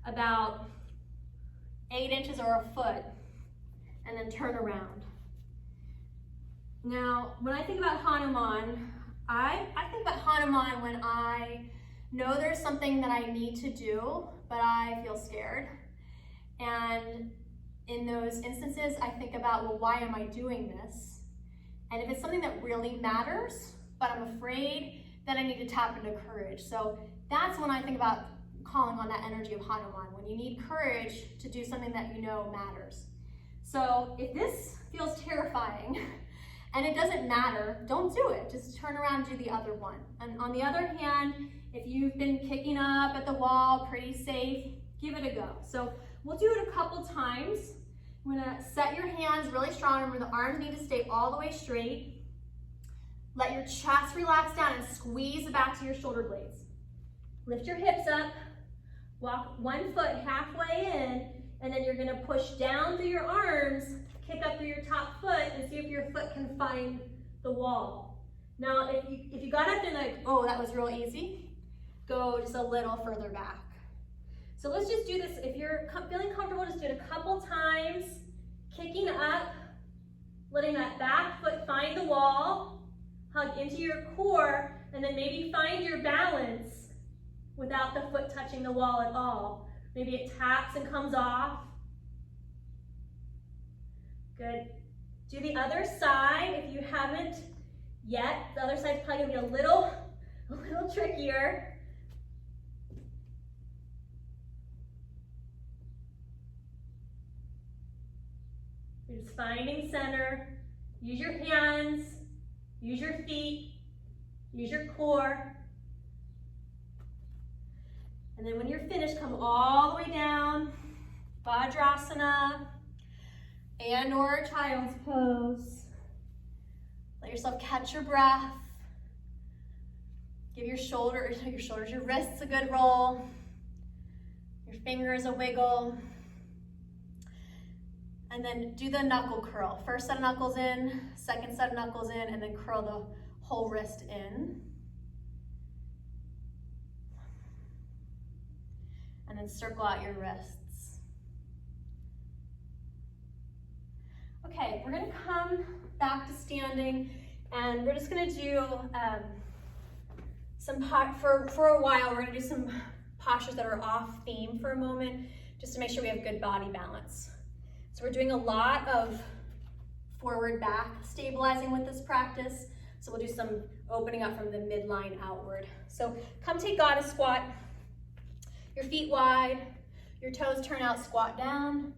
about 8 inches or a foot, and then turn around. Now, when I think about Hanuman, I think about Hanuman when I know there's something that I need to do, but I feel scared. And in those instances, I think about, well, why am I doing this? And if it's something that really matters, but I'm afraid, then I need to tap into courage. So that's when I think about calling on that energy of Hanuman, when you need courage to do something that you know matters. So if this feels terrifying and it doesn't matter, don't do it. Just turn around and do the other one. And on the other hand, if you've been kicking up at the wall, pretty safe, give it a go. So we'll do it a couple times. I'm gonna set your hands really strong. Remember, the arms need to stay all the way straight. Let your chest relax down and squeeze back to your shoulder blades. Lift your hips up, walk one foot halfway in, and then you're gonna push down through your arms, kick up through your top foot, and see if your foot can find the wall. Now, if you got up and like, oh, that was real easy, go just a little further back. So let's just do this. If you're feeling comfortable, just do it a couple times, kicking up, letting that back foot find the wall, hug into your core, and then maybe find your balance without the foot touching the wall at all. Maybe it taps and comes off. Good. Do the other side if you haven't yet. The other side's probably gonna be a little trickier. You're just finding center. Use your hands, use your feet, Use your core. And then when you're finished, come all the way down, Vajrasana and or Child's Pose. Let yourself catch your breath. Give your shoulders, your wrists a good roll. Your fingers a wiggle. And then do the knuckle curl. First set of knuckles in, second set of knuckles in, and then curl the whole wrist in. And then circle out your wrists. Okay, we're gonna come back to standing, and we're just gonna do for a while, we're gonna do some postures that are off theme for a moment, just to make sure we have good body balance. So we're doing a lot of forward back stabilizing with this practice. So we'll do some opening up from the midline outward. So come take goddess squat. Your feet wide, your toes turn out, squat down,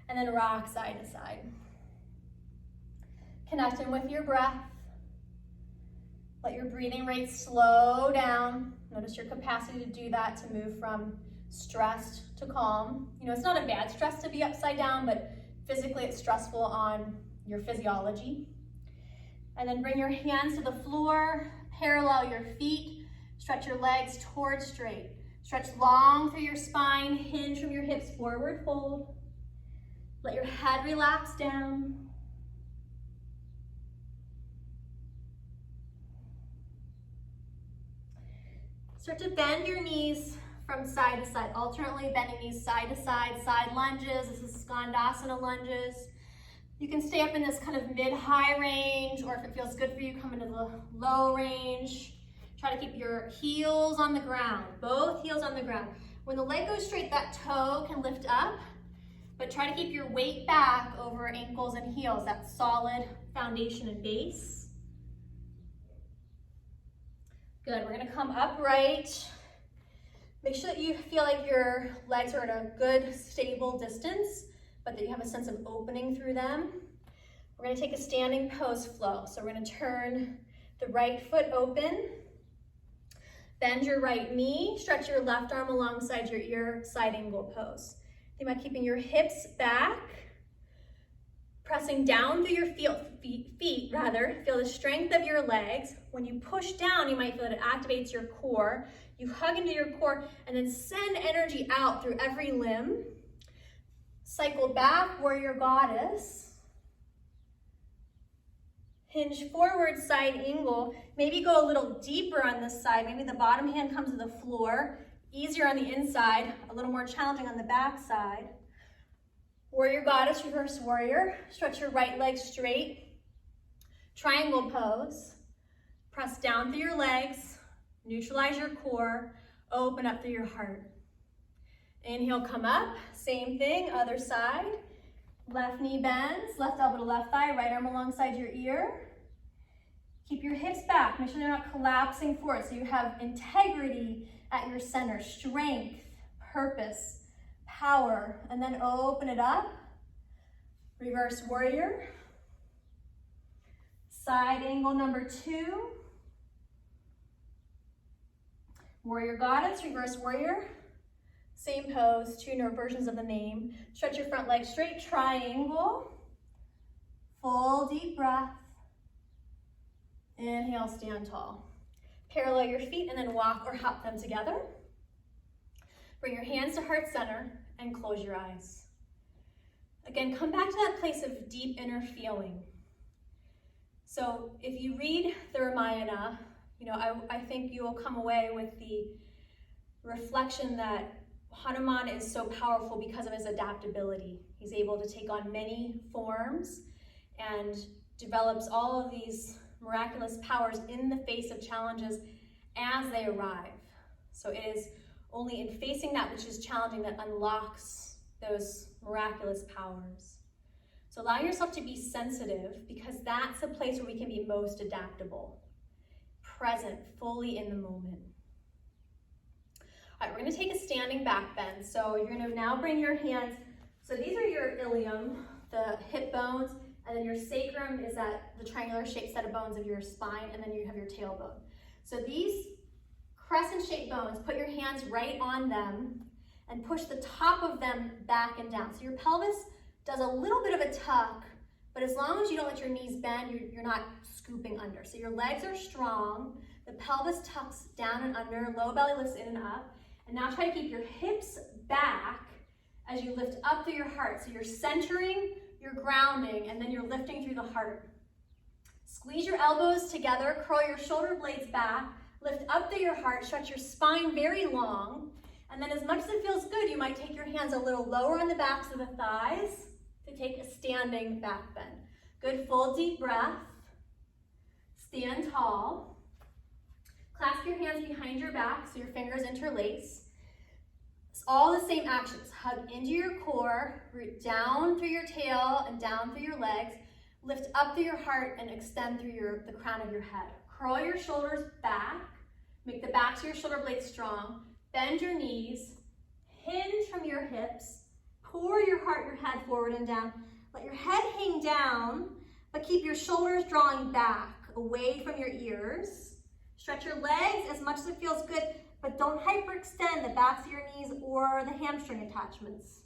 and then rock side to side. Connect in with your breath. Let your breathing rate slow down. Notice your capacity to do that, to move from stressed to calm. You know, it's not a bad stress to be upside down, but physically it's stressful on your physiology. And then bring your hands to the floor, parallel your feet, stretch your legs towards straight. Stretch long through your spine, hinge from your hips, forward fold. Let your head relax down. Start to bend your knees from side to side, alternately bending knees side to side, side lunges. This is Skandasana lunges. You can stay up in this kind of mid-high range, or if it feels good for you, come into the low range. Try to keep your heels on the ground, both heels on the ground. When the leg goes straight, that toe can lift up, but try to keep your weight back over ankles and heels, that solid foundation and base. Good, we're gonna come upright. Make sure that you feel like your legs are at a good, stable distance, but that you have a sense of opening through them. We're gonna take a standing pose flow. So we're gonna turn the right foot open, bend your right knee, stretch your left arm alongside your ear, side angle pose. Think about keeping your hips back, pressing down through your feet, feel the strength of your legs. When you push down, you might feel that it activates your core. You hug into your core and then send energy out through every limb. Cycle back, warrior goddess. Hinge forward, side angle. Maybe go a little deeper on this side. Maybe the bottom hand comes to the floor. Easier on the inside, a little more challenging on the back side. Warrior goddess, reverse warrior. Stretch your right leg straight. Triangle pose. Press down through your legs. Neutralize your core. Open up through your heart. Inhale, come up. Same thing, other side. Left knee bends, left elbow to left thigh, right arm alongside your ear. Keep your hips back, make sure they're not collapsing forward, so you have integrity at your center, strength, purpose, power, and then open it up. Reverse warrior. Side angle number 2. Warrior goddess, reverse warrior. Same pose, 2 versions of the name. Stretch your front leg straight, triangle. Full deep breath. Inhale, stand tall. Parallel your feet and then walk or hop them together. Bring your hands to heart center and close your eyes. Again, come back to that place of deep inner feeling. So if you read the Ramayana, I think you will come away with the reflection that Hanuman is so powerful because of his adaptability. He's able to take on many forms and develops all of these miraculous powers in the face of challenges as they arrive. So it is only in facing that which is challenging that unlocks those miraculous powers. So allow yourself to be sensitive, because that's a place where we can be most adaptable, present, fully in the moment. All right, we're going to take a standing back bend. So you're going to now bring your hands, so these are your ilium, the hip bones, and then your sacrum is that the triangular shaped set of bones of your spine, and then you have your tailbone. So these crescent-shaped bones, put your hands right on them and push the top of them back and down. So your pelvis does a little bit of a tuck, but as long as you don't let your knees bend, you're not scooping under. So your legs are strong, the pelvis tucks down and under, low belly lifts in and up. And now try to keep your hips back as you lift up through your heart. So you're centering, you're grounding, and then you're lifting through the heart. Squeeze your elbows together, curl your shoulder blades back, lift up through your heart, stretch your spine very long, and then as much as it feels good, you might take your hands a little lower on the backs of the thighs to take a standing back bend. Good, full deep breath. Stand tall. Clasp your hands behind your back so your fingers interlace. It's all the same actions. Hug into your core, root down through your tail and down through your legs. Lift up through your heart and extend through the crown of your head. Curl your shoulders back. Make the backs of your shoulder blades strong. Bend your knees. Hinge from your hips. Pour your heart, your head forward and down. Let your head hang down, but keep your shoulders drawing back, away from your ears. Stretch your legs as much as it feels good, but don't hyperextend the backs of your knees or the hamstring attachments.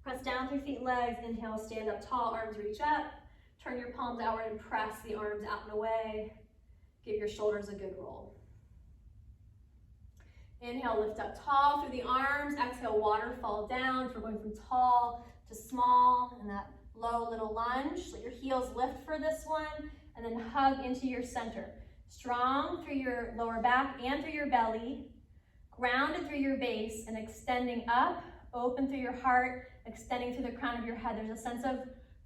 Press down through feet and legs. Inhale, stand up tall, arms reach up. Turn your palms outward and press the arms out and away. Give your shoulders a good roll. Inhale, lift up tall through the arms. Exhale, waterfall down. So we're going from tall to small in that low little lunge. Let your heels lift for this one, and then hug into your center. Strong through your lower back and through your belly. Grounded through your base and extending up. Open through your heart, extending through the crown of your head. There's a sense of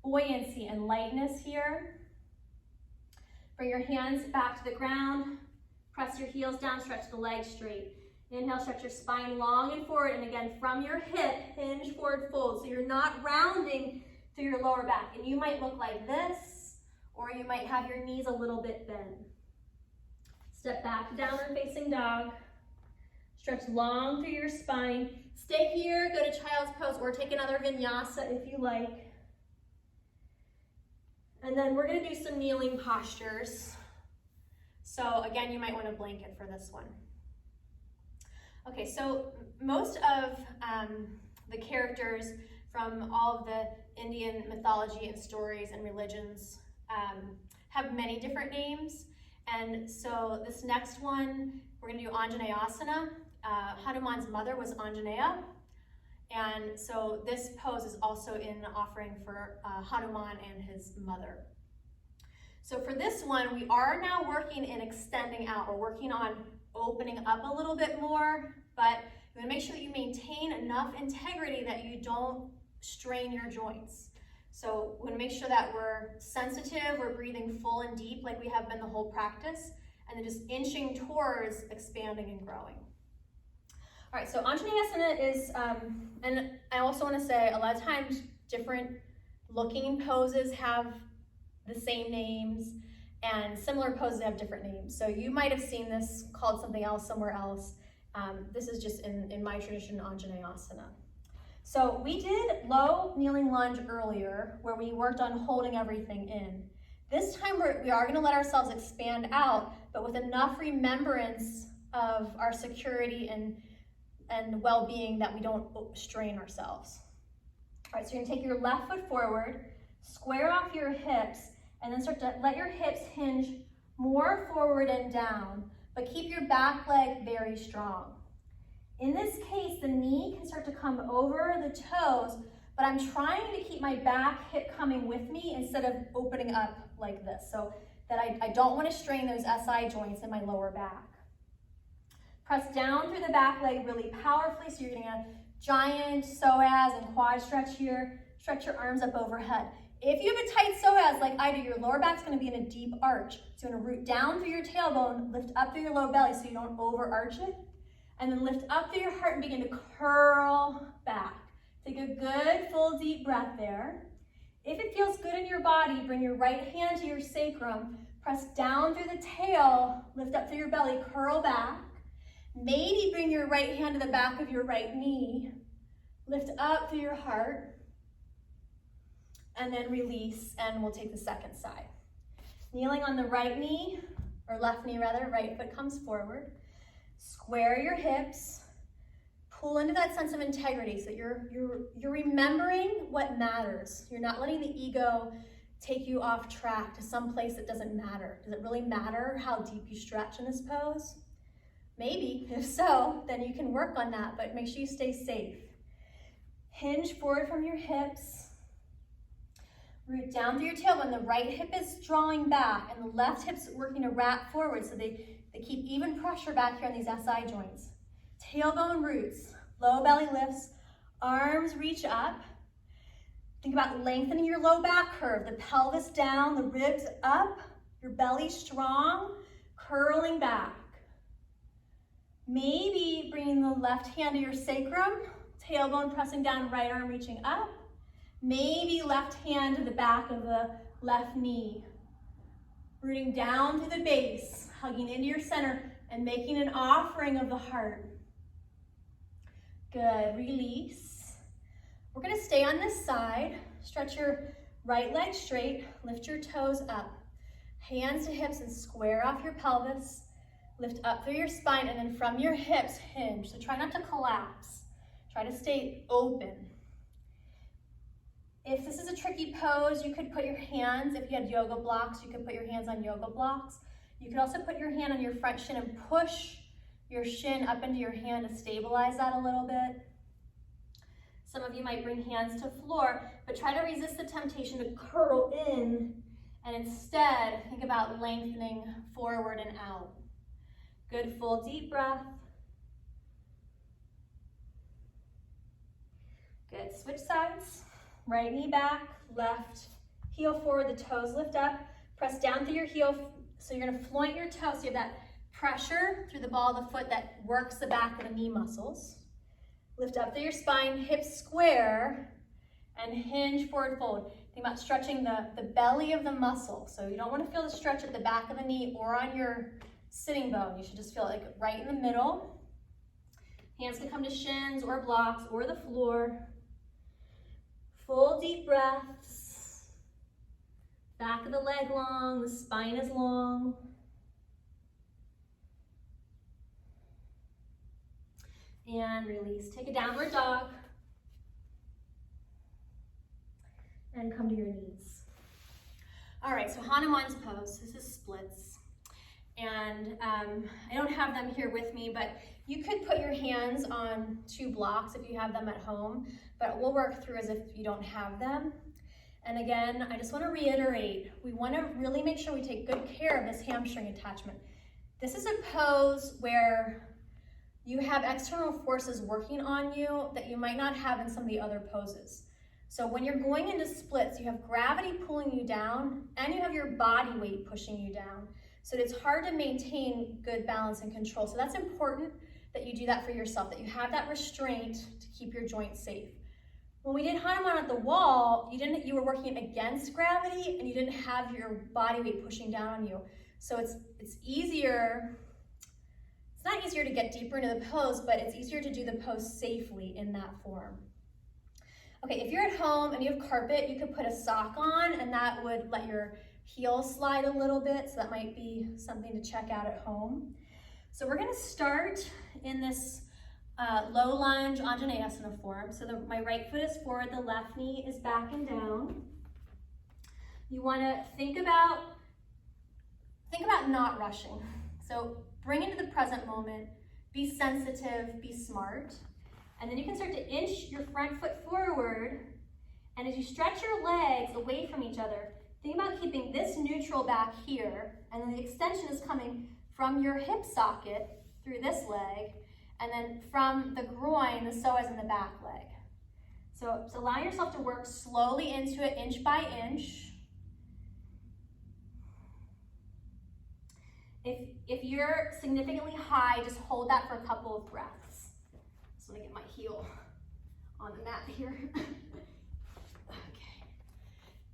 buoyancy and lightness here. Bring your hands back to the ground. Press your heels down, stretch the legs straight. Inhale, stretch your spine long and forward. And again, from your hip, hinge, forward, fold. So you're not rounding through your lower back. And you might look like this, or you might have your knees a little bit bent. Step back to downward facing dog. Stretch long through your spine. Stay here, go to child's pose, or take another vinyasa if you like. And then we're gonna do some kneeling postures. So again, you might want a blanket for this one. Okay, so most of the characters from all of the Indian mythology and stories and religions have many different names. And so this next one, we're gonna do Anjaneyasana. Hanuman's mother was Anjaneya. And so this pose is also in offering for Hanuman and his mother. So for this one, we are now working in extending out. We're working on opening up a little bit more, but you wanna make sure that you maintain enough integrity that you don't strain your joints. So we wanna make sure that we're sensitive, we're breathing full and deep like we have been the whole practice, and then just inching towards expanding and growing. All right, so Anjaneyasana is, and I also want to say a lot of times different looking poses have the same names, and similar poses have different names. So you might have seen this called something else somewhere else. This is just in my tradition, Anjaneyasana. So we did low kneeling lunge earlier where we worked on holding everything in. This time we are going to let ourselves expand out, but with enough remembrance of our security and well-being that we don't strain ourselves. All right, so you're gonna take your left foot forward, square off your hips, and then start to let your hips hinge more forward and down, but keep your back leg very strong. In this case, the knee can start to come over the toes, but I'm trying to keep my back hip coming with me instead of opening up like this, so that I don't wanna strain those SI joints in my lower back. Press down through the back leg really powerfully, so you're getting a giant psoas and quad stretch here. Stretch your arms up overhead. If you have a tight psoas like I do, your lower back's gonna be in a deep arch. So you're gonna root down through your tailbone, lift up through your low belly so you don't overarch it, and then lift up through your heart and begin to curl back. Take a good full deep breath there. If it feels good in your body, bring your right hand to your sacrum, press down through the tail, lift up through your belly, curl back. Maybe bring your right hand to the back of your right knee, lift up through your heart, and then release, and we'll take the second side. Kneeling on the right knee, or left knee rather, right foot comes forward. Square your hips. Pull into that sense of integrity so you're remembering what matters. You're not letting the ego take you off track to some place that doesn't matter. Does it really matter how deep you stretch in this pose? Maybe. If so, then you can work on that, but make sure you stay safe. Hinge forward from your hips. Root down through your tailbone. The right hip is drawing back and the left hip's working to wrap forward so they keep even pressure back here on these SI joints. Tailbone roots, low belly lifts, arms reach up. Think about lengthening your low back curve, the pelvis down, the ribs up, your belly strong, curling back. Maybe bringing the left hand to your sacrum, tailbone pressing down, right arm reaching up. Maybe left hand to the back of the left knee. Rooting down through the base, hugging into your center, and making an offering of the heart. Good, release. We're gonna stay on this side. Stretch your right leg straight, lift your toes up. Hands to hips and square off your pelvis. Lift up through your spine and then from your hips, hinge. So try not to collapse. Try to stay open. If this is a tricky pose, you could put your hands, if you had yoga blocks, you could put your hands on yoga blocks. You could also put your hand on your front shin and push your shin up into your hand to stabilize that a little bit. Some of you might bring hands to floor, but try to resist the temptation to curl in and instead think about lengthening forward and out. Good, full deep breath. Good, switch sides. Right knee back, left heel forward, the toes lift up. Press down through your heel, so you're gonna floint your toes, so you have that pressure through the ball of the foot that works the back of the knee muscles. Lift up through your spine, hips square, and hinge forward fold. Think about stretching the belly of the muscle. So you don't want to feel the stretch at the back of the knee or on your sitting bone. You should just feel it like right in the middle. Hands can come to shins or blocks or the floor. Full deep breaths. Back of the leg long, the spine is long. And release. Take a downward dog. And come to your knees. All right, so Hanuman's pose. This is splits. And I don't have them here with me, but you could put your hands on 2 blocks if you have them at home, but we'll work through as if you don't have them. And again, I just want to reiterate, we want to really make sure we take good care of this hamstring attachment. This is a pose where you have external forces working on you that you might not have in some of the other poses. So when you're going into splits, you have gravity pulling you down and you have your body weight pushing you down. So it's hard to maintain good balance and control. So that's important that you do that for yourself, that you have that restraint to keep your joints safe. When we did Hanuman at the wall, you were working against gravity and you didn't have your body weight pushing down on you. So it's easier. It's not easier to get deeper into the pose, but it's easier to do the pose safely in that form. Okay, if you're at home and you have carpet, you could put a sock on and that would let your heels slide a little bit, so that might be something to check out at home. So we're gonna start in this low lunge Anjaneyasana form. So my right foot is forward, the left knee is back and down. You wanna think about not rushing. So bring into the present moment, be sensitive, be smart. And then you can start to inch your front foot forward. And as you stretch your legs away from each other, think about keeping this neutral back here. And then the extension is coming from your hip socket through this leg. And then from the groin, the psoas in the back leg. So allow yourself to work slowly into it, inch by inch. If you're significantly high, just hold that for a couple of breaths. So I'm gonna get my heel on the mat here. Okay.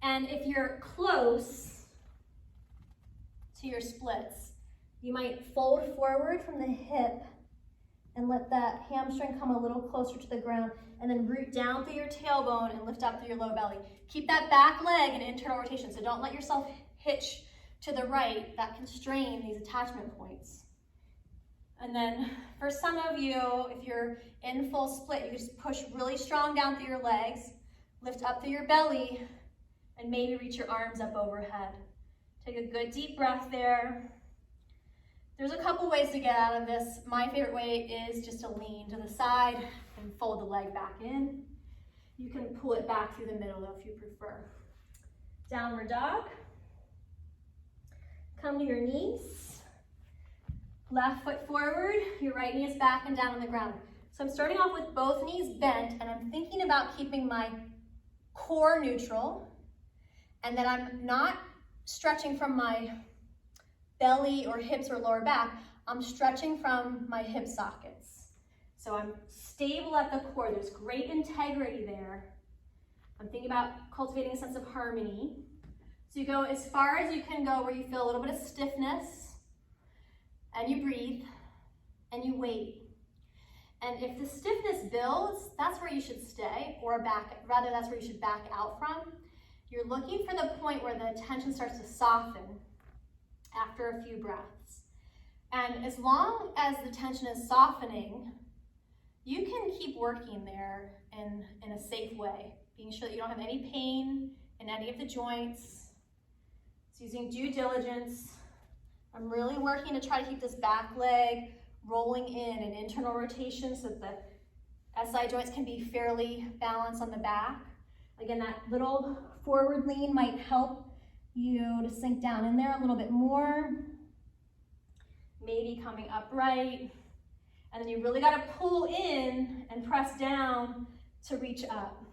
And if you're close to your splits, you might fold forward from the hip and let that hamstring come a little closer to the ground, and then root down through your tailbone and lift up through your low belly. Keep that back leg in internal rotation, so don't let yourself hitch to the right that can strain these attachment points. And then for some of you, if you're in full split, you just push really strong down through your legs, lift up through your belly, and maybe reach your arms up overhead. Take a good deep breath there. There's a couple ways to get out of this. My favorite way is just to lean to the side and fold the leg back in. You can pull it back through the middle though if you prefer. Downward dog. Come to your knees. Left foot forward, your right knee is back and down on the ground. So I'm starting off with both knees bent, and I'm thinking about keeping my core neutral, and then I'm not stretching from my belly or hips or lower back. I'm stretching from my hip sockets. So I'm stable at the core. There's great integrity there. I'm thinking about cultivating a sense of harmony. So you go as far as you can go where you feel a little bit of stiffness, and you breathe, and you wait. And if the stiffness builds, that's where you should stay, or that's where you should back out from. You're looking for the point where the tension starts to soften after a few breaths. And as long as the tension is softening, you can keep working there in a safe way, being sure that you don't have any pain in any of the joints. So using due diligence. I'm really working to try to keep this back leg rolling in an internal rotation so that the SI joints can be fairly balanced on the back. Again, that little forward lean might help you to sink down in there a little bit more. Maybe coming upright. And then you really got to pull in and press down to reach up.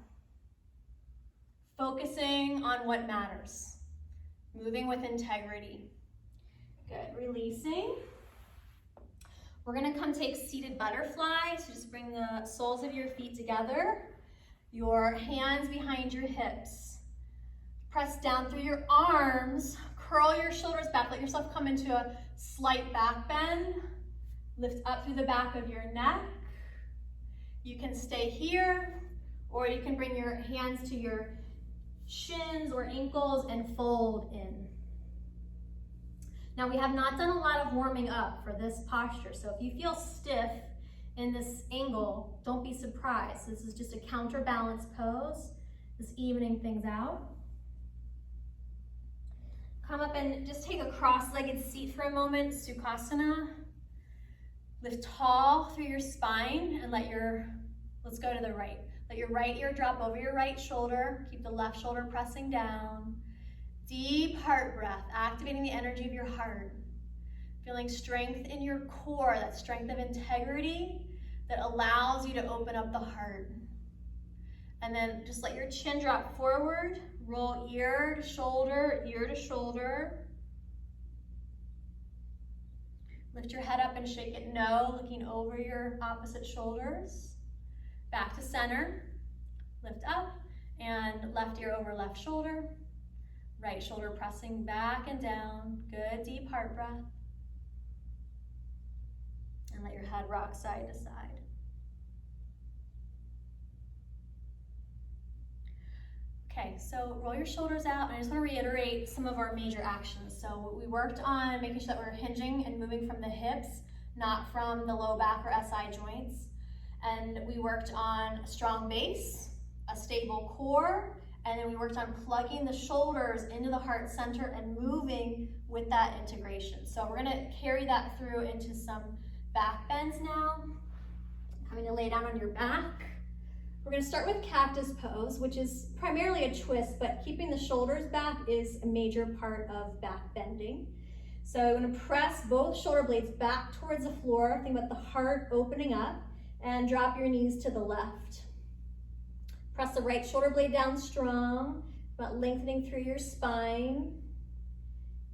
Focusing on what matters. Moving with integrity. Good, releasing. We're gonna come take seated butterfly. So just bring the soles of your feet together. Your hands behind your hips. Press down through your arms. Curl your shoulders back. Let yourself come into a slight back bend. Lift up through the back of your neck. You can stay here, or you can bring your hands to your shins or ankles and fold in. Now we have not done a lot of warming up for this posture, so if you feel stiff in this angle, don't be surprised. This is just a counterbalance pose, just evening things out. Come up and just take a cross-legged seat for a moment, Sukhasana. Lift tall through your spine and let's go to the right. Let your right ear drop over your right shoulder. Keep the left shoulder pressing down. Deep heart breath, activating the energy of your heart. Feeling strength in your core, that strength of integrity that allows you to open up the heart. And then just let your chin drop forward, roll ear to shoulder, ear to shoulder. Lift your head up and shake it no, looking over your opposite shoulders. Back to center, lift up, and left ear over left shoulder. Right shoulder pressing back and down. Good, deep heart breath. And let your head rock side to side. Okay, so roll your shoulders out, and I just want to reiterate some of our major actions. So we worked on making sure that we're hinging and moving from the hips, not from the low back or SI joints. And we worked on a strong base, a stable core, and then we worked on plugging the shoulders into the heart center and moving with that integration. So we're gonna carry that through into some back bends now. Coming to lay down on your back. We're gonna start with Cactus Pose, which is primarily a twist, but keeping the shoulders back is a major part of back bending. So I'm gonna press both shoulder blades back towards the floor. Think about the heart opening up, and drop your knees to the left. Press the right shoulder blade down strong, about lengthening through your spine.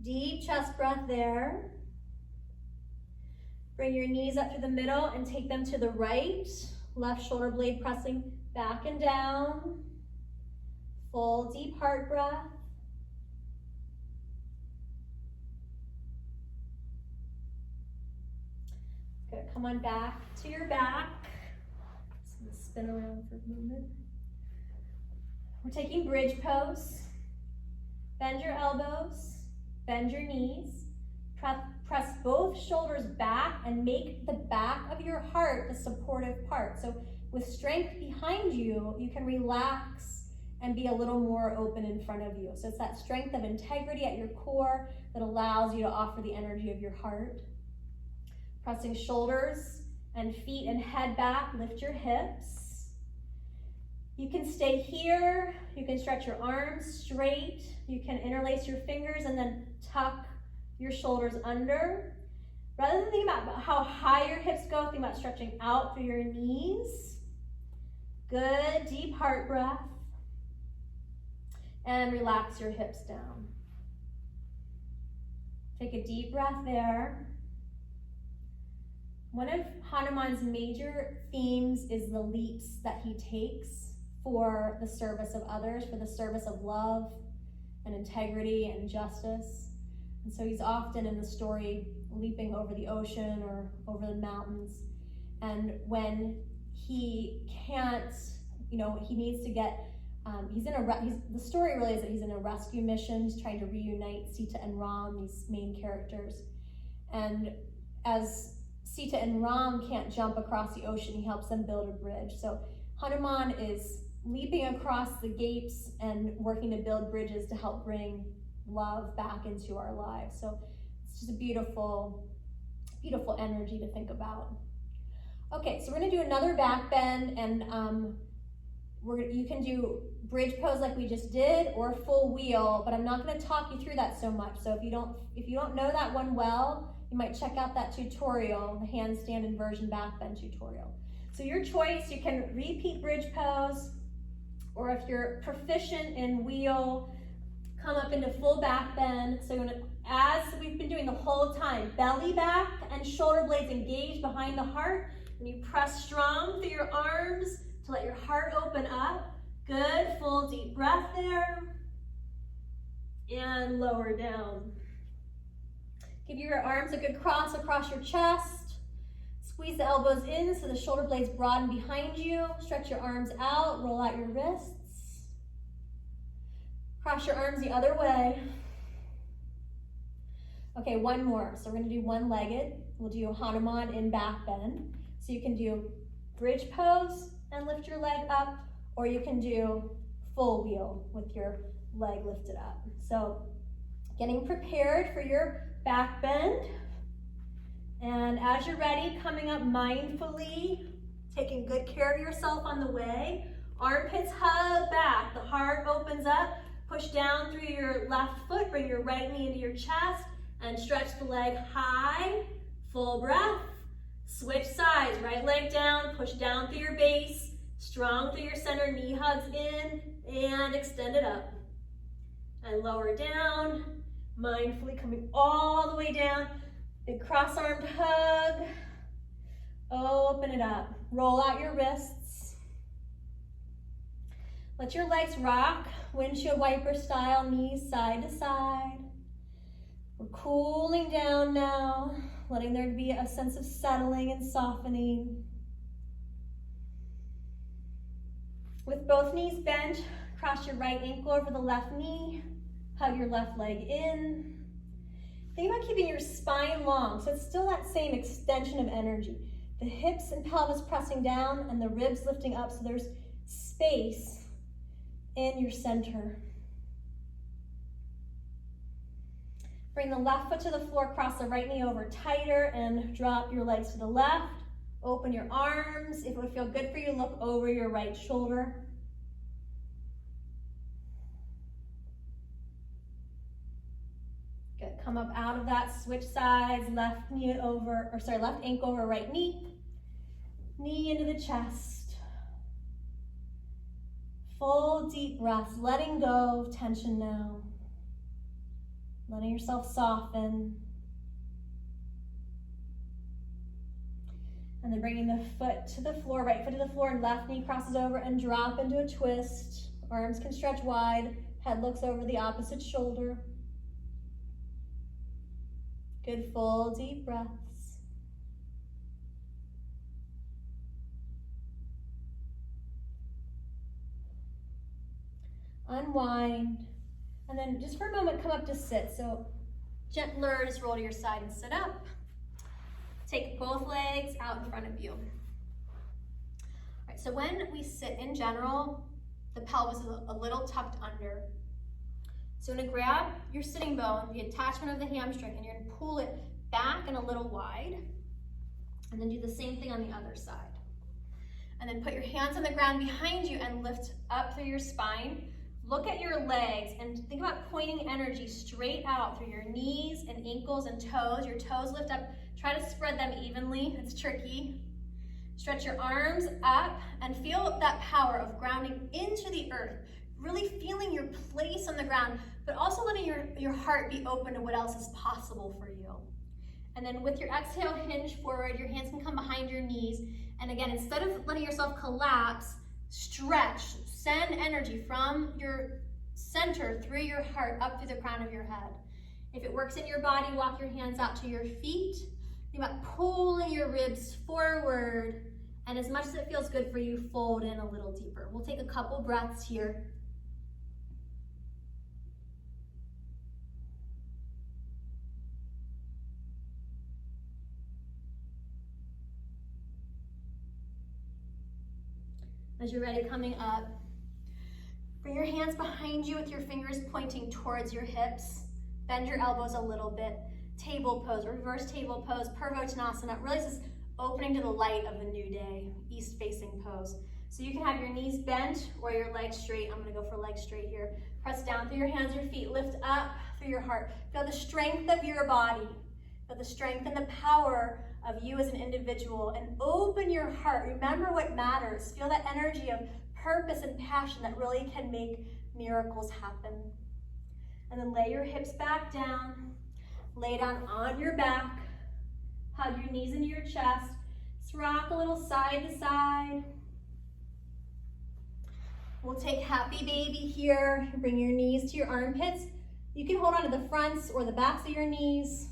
Deep chest breath there. Bring your knees up to the middle and take them to the right. Left shoulder blade pressing back and down. Full deep heart breath. Good, come on back to your back. Just gonna spin around for a moment. We're taking bridge pose. Bend your elbows, Bend your knees. Press both shoulders back and make the back of your heart the supportive part. So with strength behind you, you can relax and be a little more open in front of you. So it's that strength of integrity at your core that allows you to offer the energy of your heart. Pressing shoulders and feet and head back, lift your hips. You can stay here. You can stretch your arms straight. You can interlace your fingers and then tuck your shoulders under. Rather than thinking about how high your hips go, think about stretching out through your knees. Good, deep heart breath. And relax your hips down. Take a deep breath there. One of Hanuman's major themes is the leaps that he takes for the service of others, for the service of love and integrity and justice. And so he's often in the story leaping over the ocean or over the mountains. And when he can't, he needs to get, the story really is that he's in a rescue mission. He's trying to reunite Sita and Ram, these main characters. And as Sita and Ram can't jump across the ocean, he helps them build a bridge. So Hanuman is leaping across the gates and working to build bridges to help bring love back into our lives. So it's just a beautiful, beautiful energy to think about. Okay, so we're gonna do another back bend, and you can do bridge pose like we just did, or full wheel, but I'm not gonna talk you through that so much. So if you don't know that one well, you might check out that tutorial, the handstand inversion back bend tutorial. So your choice, you can repeat bridge pose, or if you're proficient in wheel, come up into full back bend. So as we've been doing the whole time, belly back and shoulder blades engaged behind the heart, and you press strong through your arms to let your heart open up. Good, full deep breath there. And lower down. Give your arms a good cross across your chest. Squeeze the elbows in so the shoulder blades broaden behind you. Stretch your arms out, roll out your wrists. Cross your arms the other way. Okay, one more. So we're gonna do one-legged. We'll do Hanuman in back bend. So you can do bridge pose and lift your leg up, or you can do full wheel with your leg lifted up. So getting prepared for your back bend. And as you're ready, coming up mindfully, taking good care of yourself on the way. Armpits hug back, the heart opens up. Push down through your left foot, bring your right knee into your chest, and stretch the leg high. Full breath. Switch sides, right leg down, push down through your base, strong through your center, knee hugs in, and extend it up. And lower down, mindfully coming all the way down. Big cross-armed hug. Open it up. Roll out your wrists. Let your legs rock, windshield wiper style, knees side to side. We're cooling down now, letting there be a sense of settling and softening. With both knees bent, cross your right ankle over the left knee, hug your left leg in. Think about keeping your spine long, so it's still that same extension of energy. The hips and pelvis pressing down and the ribs lifting up, so there's space in your center. Bring the left foot to the floor, cross the right knee over tighter, and drop your legs to the left. Open your arms. If it would feel good for you, look over your right shoulder. Good. Come up out of that, switch sides, left ankle over right knee. Knee into the chest. Full deep breaths, letting go of tension now. Letting yourself soften. And then bringing the foot to the floor, right foot to the floor, and left knee crosses over and drop into a twist. Arms can stretch wide, head looks over the opposite shoulder. Good, full deep breaths. Unwind. And then just for a moment, come up to sit. So Gentler, just roll to your side and sit up. Take both legs out in front of you. All right, so when we sit in general, the pelvis is a little tucked under. So you're gonna grab your sitting bone, the attachment of the hamstring, and you're gonna pull it back and a little wide. And then do the same thing on the other side. And then put your hands on the ground behind you and lift up through your spine. Look at your legs and think about pointing energy straight out through your knees and ankles and toes. Your toes lift up. Try to spread them evenly. It's tricky. Stretch your arms up and feel that power of grounding into the earth. Really feeling your place on the ground, but also letting your heart be open to what else is possible for you. And then with your exhale, hinge forward. Your hands can come behind your knees. And again, instead of letting yourself collapse, stretch. Send energy from your center through your heart up through the crown of your head. If it works in your body, walk your hands out to your feet. Think about pulling your ribs forward. And as much as it feels good for you, fold in a little deeper. We'll take a couple breaths here. As you're ready, coming up, bring your hands behind you with your fingers pointing towards your hips. Bend your elbows a little bit. Table pose, reverse table pose, Purvottanasana. Really this is opening to the light of the new day, east facing pose. So you can have your knees bent or your legs straight. I'm gonna go for legs straight here. Press down through your hands, your feet, lift up through your heart. Feel the strength of your body. Feel the strength and the power of you as an individual, and open your heart. Remember what matters. Feel that energy of purpose and passion that really can make miracles happen. And then lay your hips back down. Lay down on your back. Hug your knees into your chest. Just rock a little side to side. We'll take happy baby here. Bring your knees to your armpits. You can hold on to the fronts or the backs of your knees.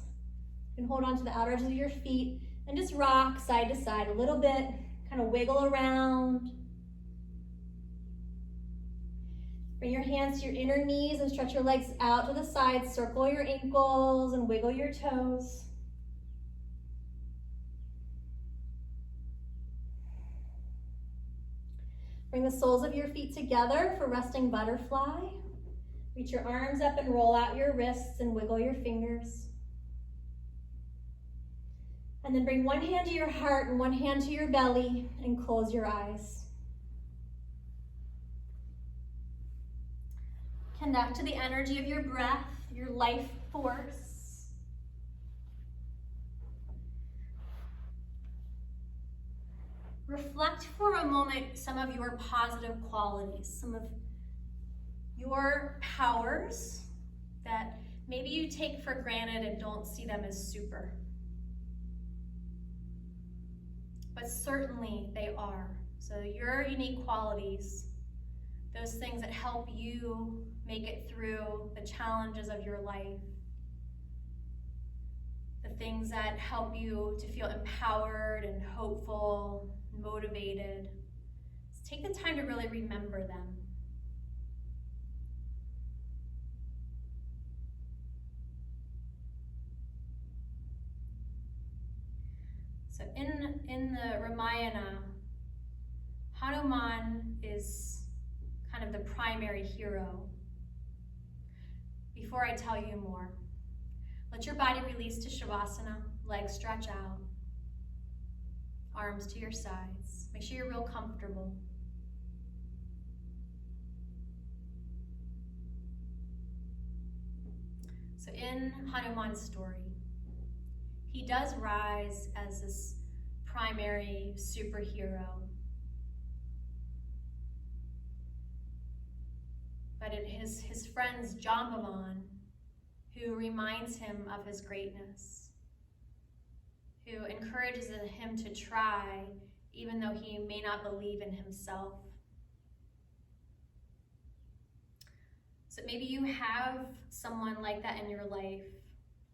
You can hold on to the outer edges of your feet and just rock side to side a little bit, kind of wiggle around. Bring your hands to your inner knees and stretch your legs out to the sides. Circle your ankles and wiggle your toes. Bring the soles of your feet together for resting butterfly. Reach your arms up and roll out your wrists and wiggle your fingers. And then bring one hand to your heart and one hand to your belly and close your eyes. Connect to the energy of your breath, your life force. Reflect for a moment some of your positive qualities, some of your powers that maybe you take for granted and don't see them as super. But certainly they are. So your unique qualities, those things that help you make it through the challenges of your life, the things that help you to feel empowered and hopeful, motivated. Just take the time to really remember them. So in the Ramayana, Hanuman is kind of the primary hero. Before I tell you more, let your body release to Shavasana, legs stretch out, arms to your sides. Make sure you're real comfortable. So in Hanuman's story, he does rise as this primary superhero. But in his friend's Jambavan, who reminds him of his greatness, who encourages him to try even though he may not believe in himself. So maybe you have someone like that in your life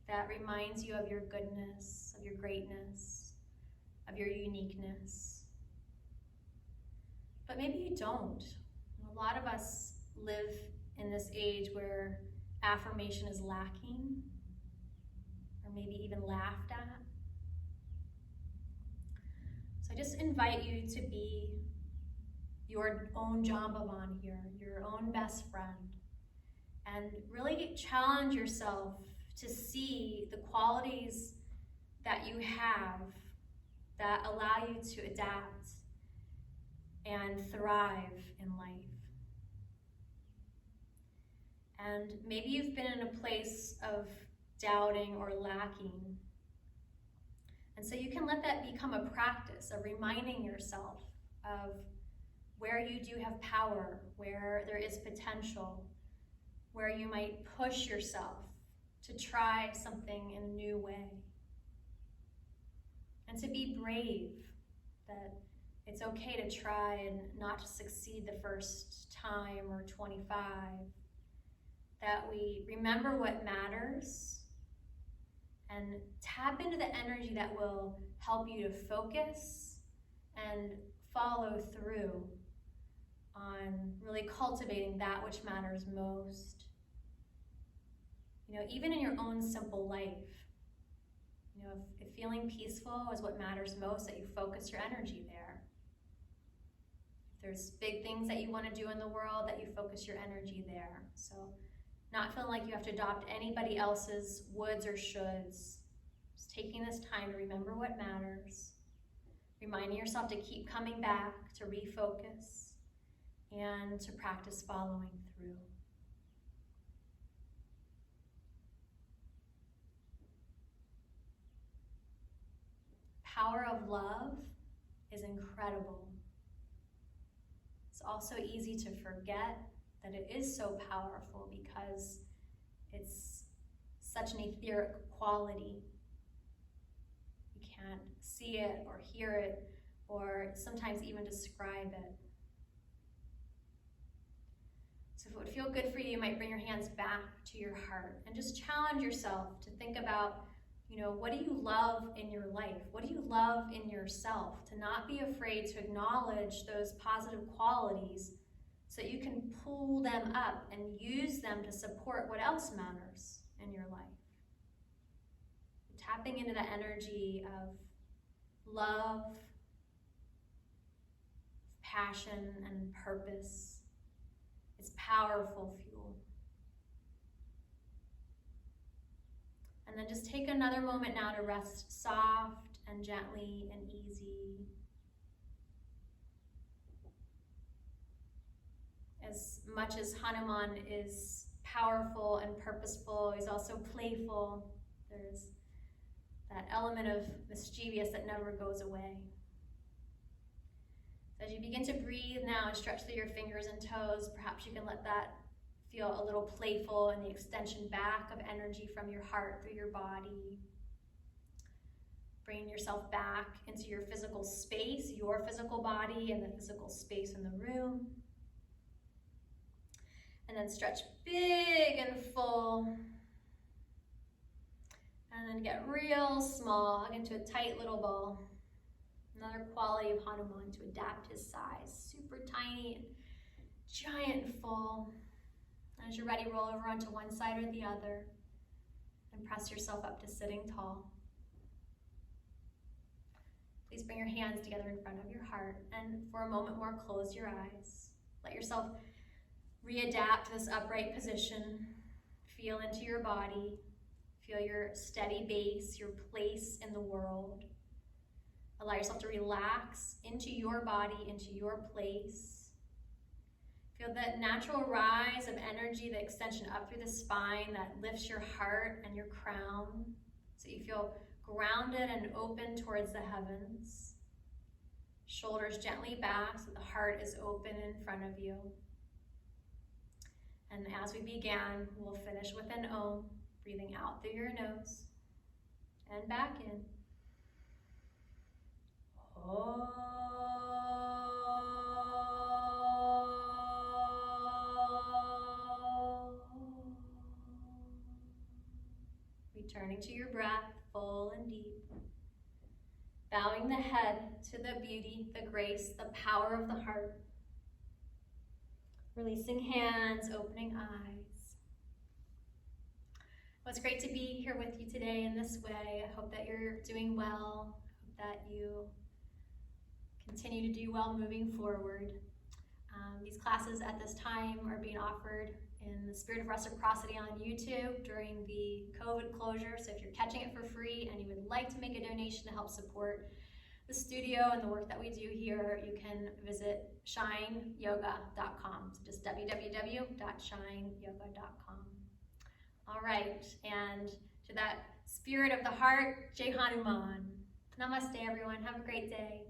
that reminds you of your goodness, of your greatness, of your uniqueness. But maybe you don't. A lot of us live in this age where affirmation is lacking. been laughed at. So I just invite you to be your own Jambavan here, your own best friend, and really challenge yourself to see the qualities that you have that allow you to adapt and thrive in life. And maybe you've been in a place of doubting or lacking. And so you can let that become a practice of reminding yourself of where you do have power, where there is potential, where you might push yourself to try something in a new way. And to be brave, that it's okay to try and not to succeed the first time or 25, that we remember what matters and tap into the energy that will help you to focus and follow through on really cultivating that which matters most. You know, even in your own simple life, you know, if feeling peaceful is what matters most, that you focus your energy there. If there's big things that you want to do in the world, that you focus your energy there. So not feeling like you have to adopt anybody else's woulds or shoulds. Just taking this time to remember what matters, reminding yourself to keep coming back, to refocus, and to practice following through. Power of love is incredible. It's also easy to forget that it is so powerful because it's such an etheric quality. You can't see it or hear it or sometimes even describe it. So if it would feel good for you, you might bring your hands back to your heart and just challenge yourself to think about, you know, what do you love in your life? What do you love in yourself? To not be afraid to acknowledge those positive qualities so that you can pull them up and use them to support what else matters in your life. Tapping into the energy of love, passion, and purpose. It's powerful fuel. And then just take another moment now to rest soft and gently and easy. As much as Hanuman is powerful and purposeful, he's also playful. There's that element of mischievous that never goes away. So as you begin to breathe now and stretch through your fingers and toes, perhaps you can let that feel a little playful and the extension back of energy from your heart through your body. Bringing yourself back into your physical space, your physical body and the physical space in the room. And then stretch big and full. And then get real small, get into a tight little ball. Another quality of Hanuman, to adapt his size. Super tiny and giant and full. As you're ready, roll over onto one side or the other and press yourself up to sitting tall. Please bring your hands together in front of your heart and for a moment more, close your eyes. Let yourself readapt to this upright position. Feel into your body. Feel your steady base, your place in the world. Allow yourself to relax into your body, into your place. Feel that natural rise of energy, the extension up through the spine that lifts your heart and your crown. So you feel grounded and open towards the heavens. Shoulders gently back so the heart is open in front of you. And as we began, we'll finish with an Om, breathing out through your nose and back in. Om. Returning to your breath, full and deep. Bowing the head to the beauty, the grace, the power of the heart. Releasing hands, opening eyes. Well, it's great to be here with you today in this way. I hope that you're doing well. I hope that you continue to do well moving forward. These classes at this time are being offered in the spirit of reciprocity on YouTube during the COVID closure. So if you're catching it for free and you would like to make a donation to help support the studio and the work that we do here, you can visit shineyoga.com. So just www.shineyoga.com. All right, and to that spirit of the heart, Jai Hanuman. Namaste, everyone. Have a great day.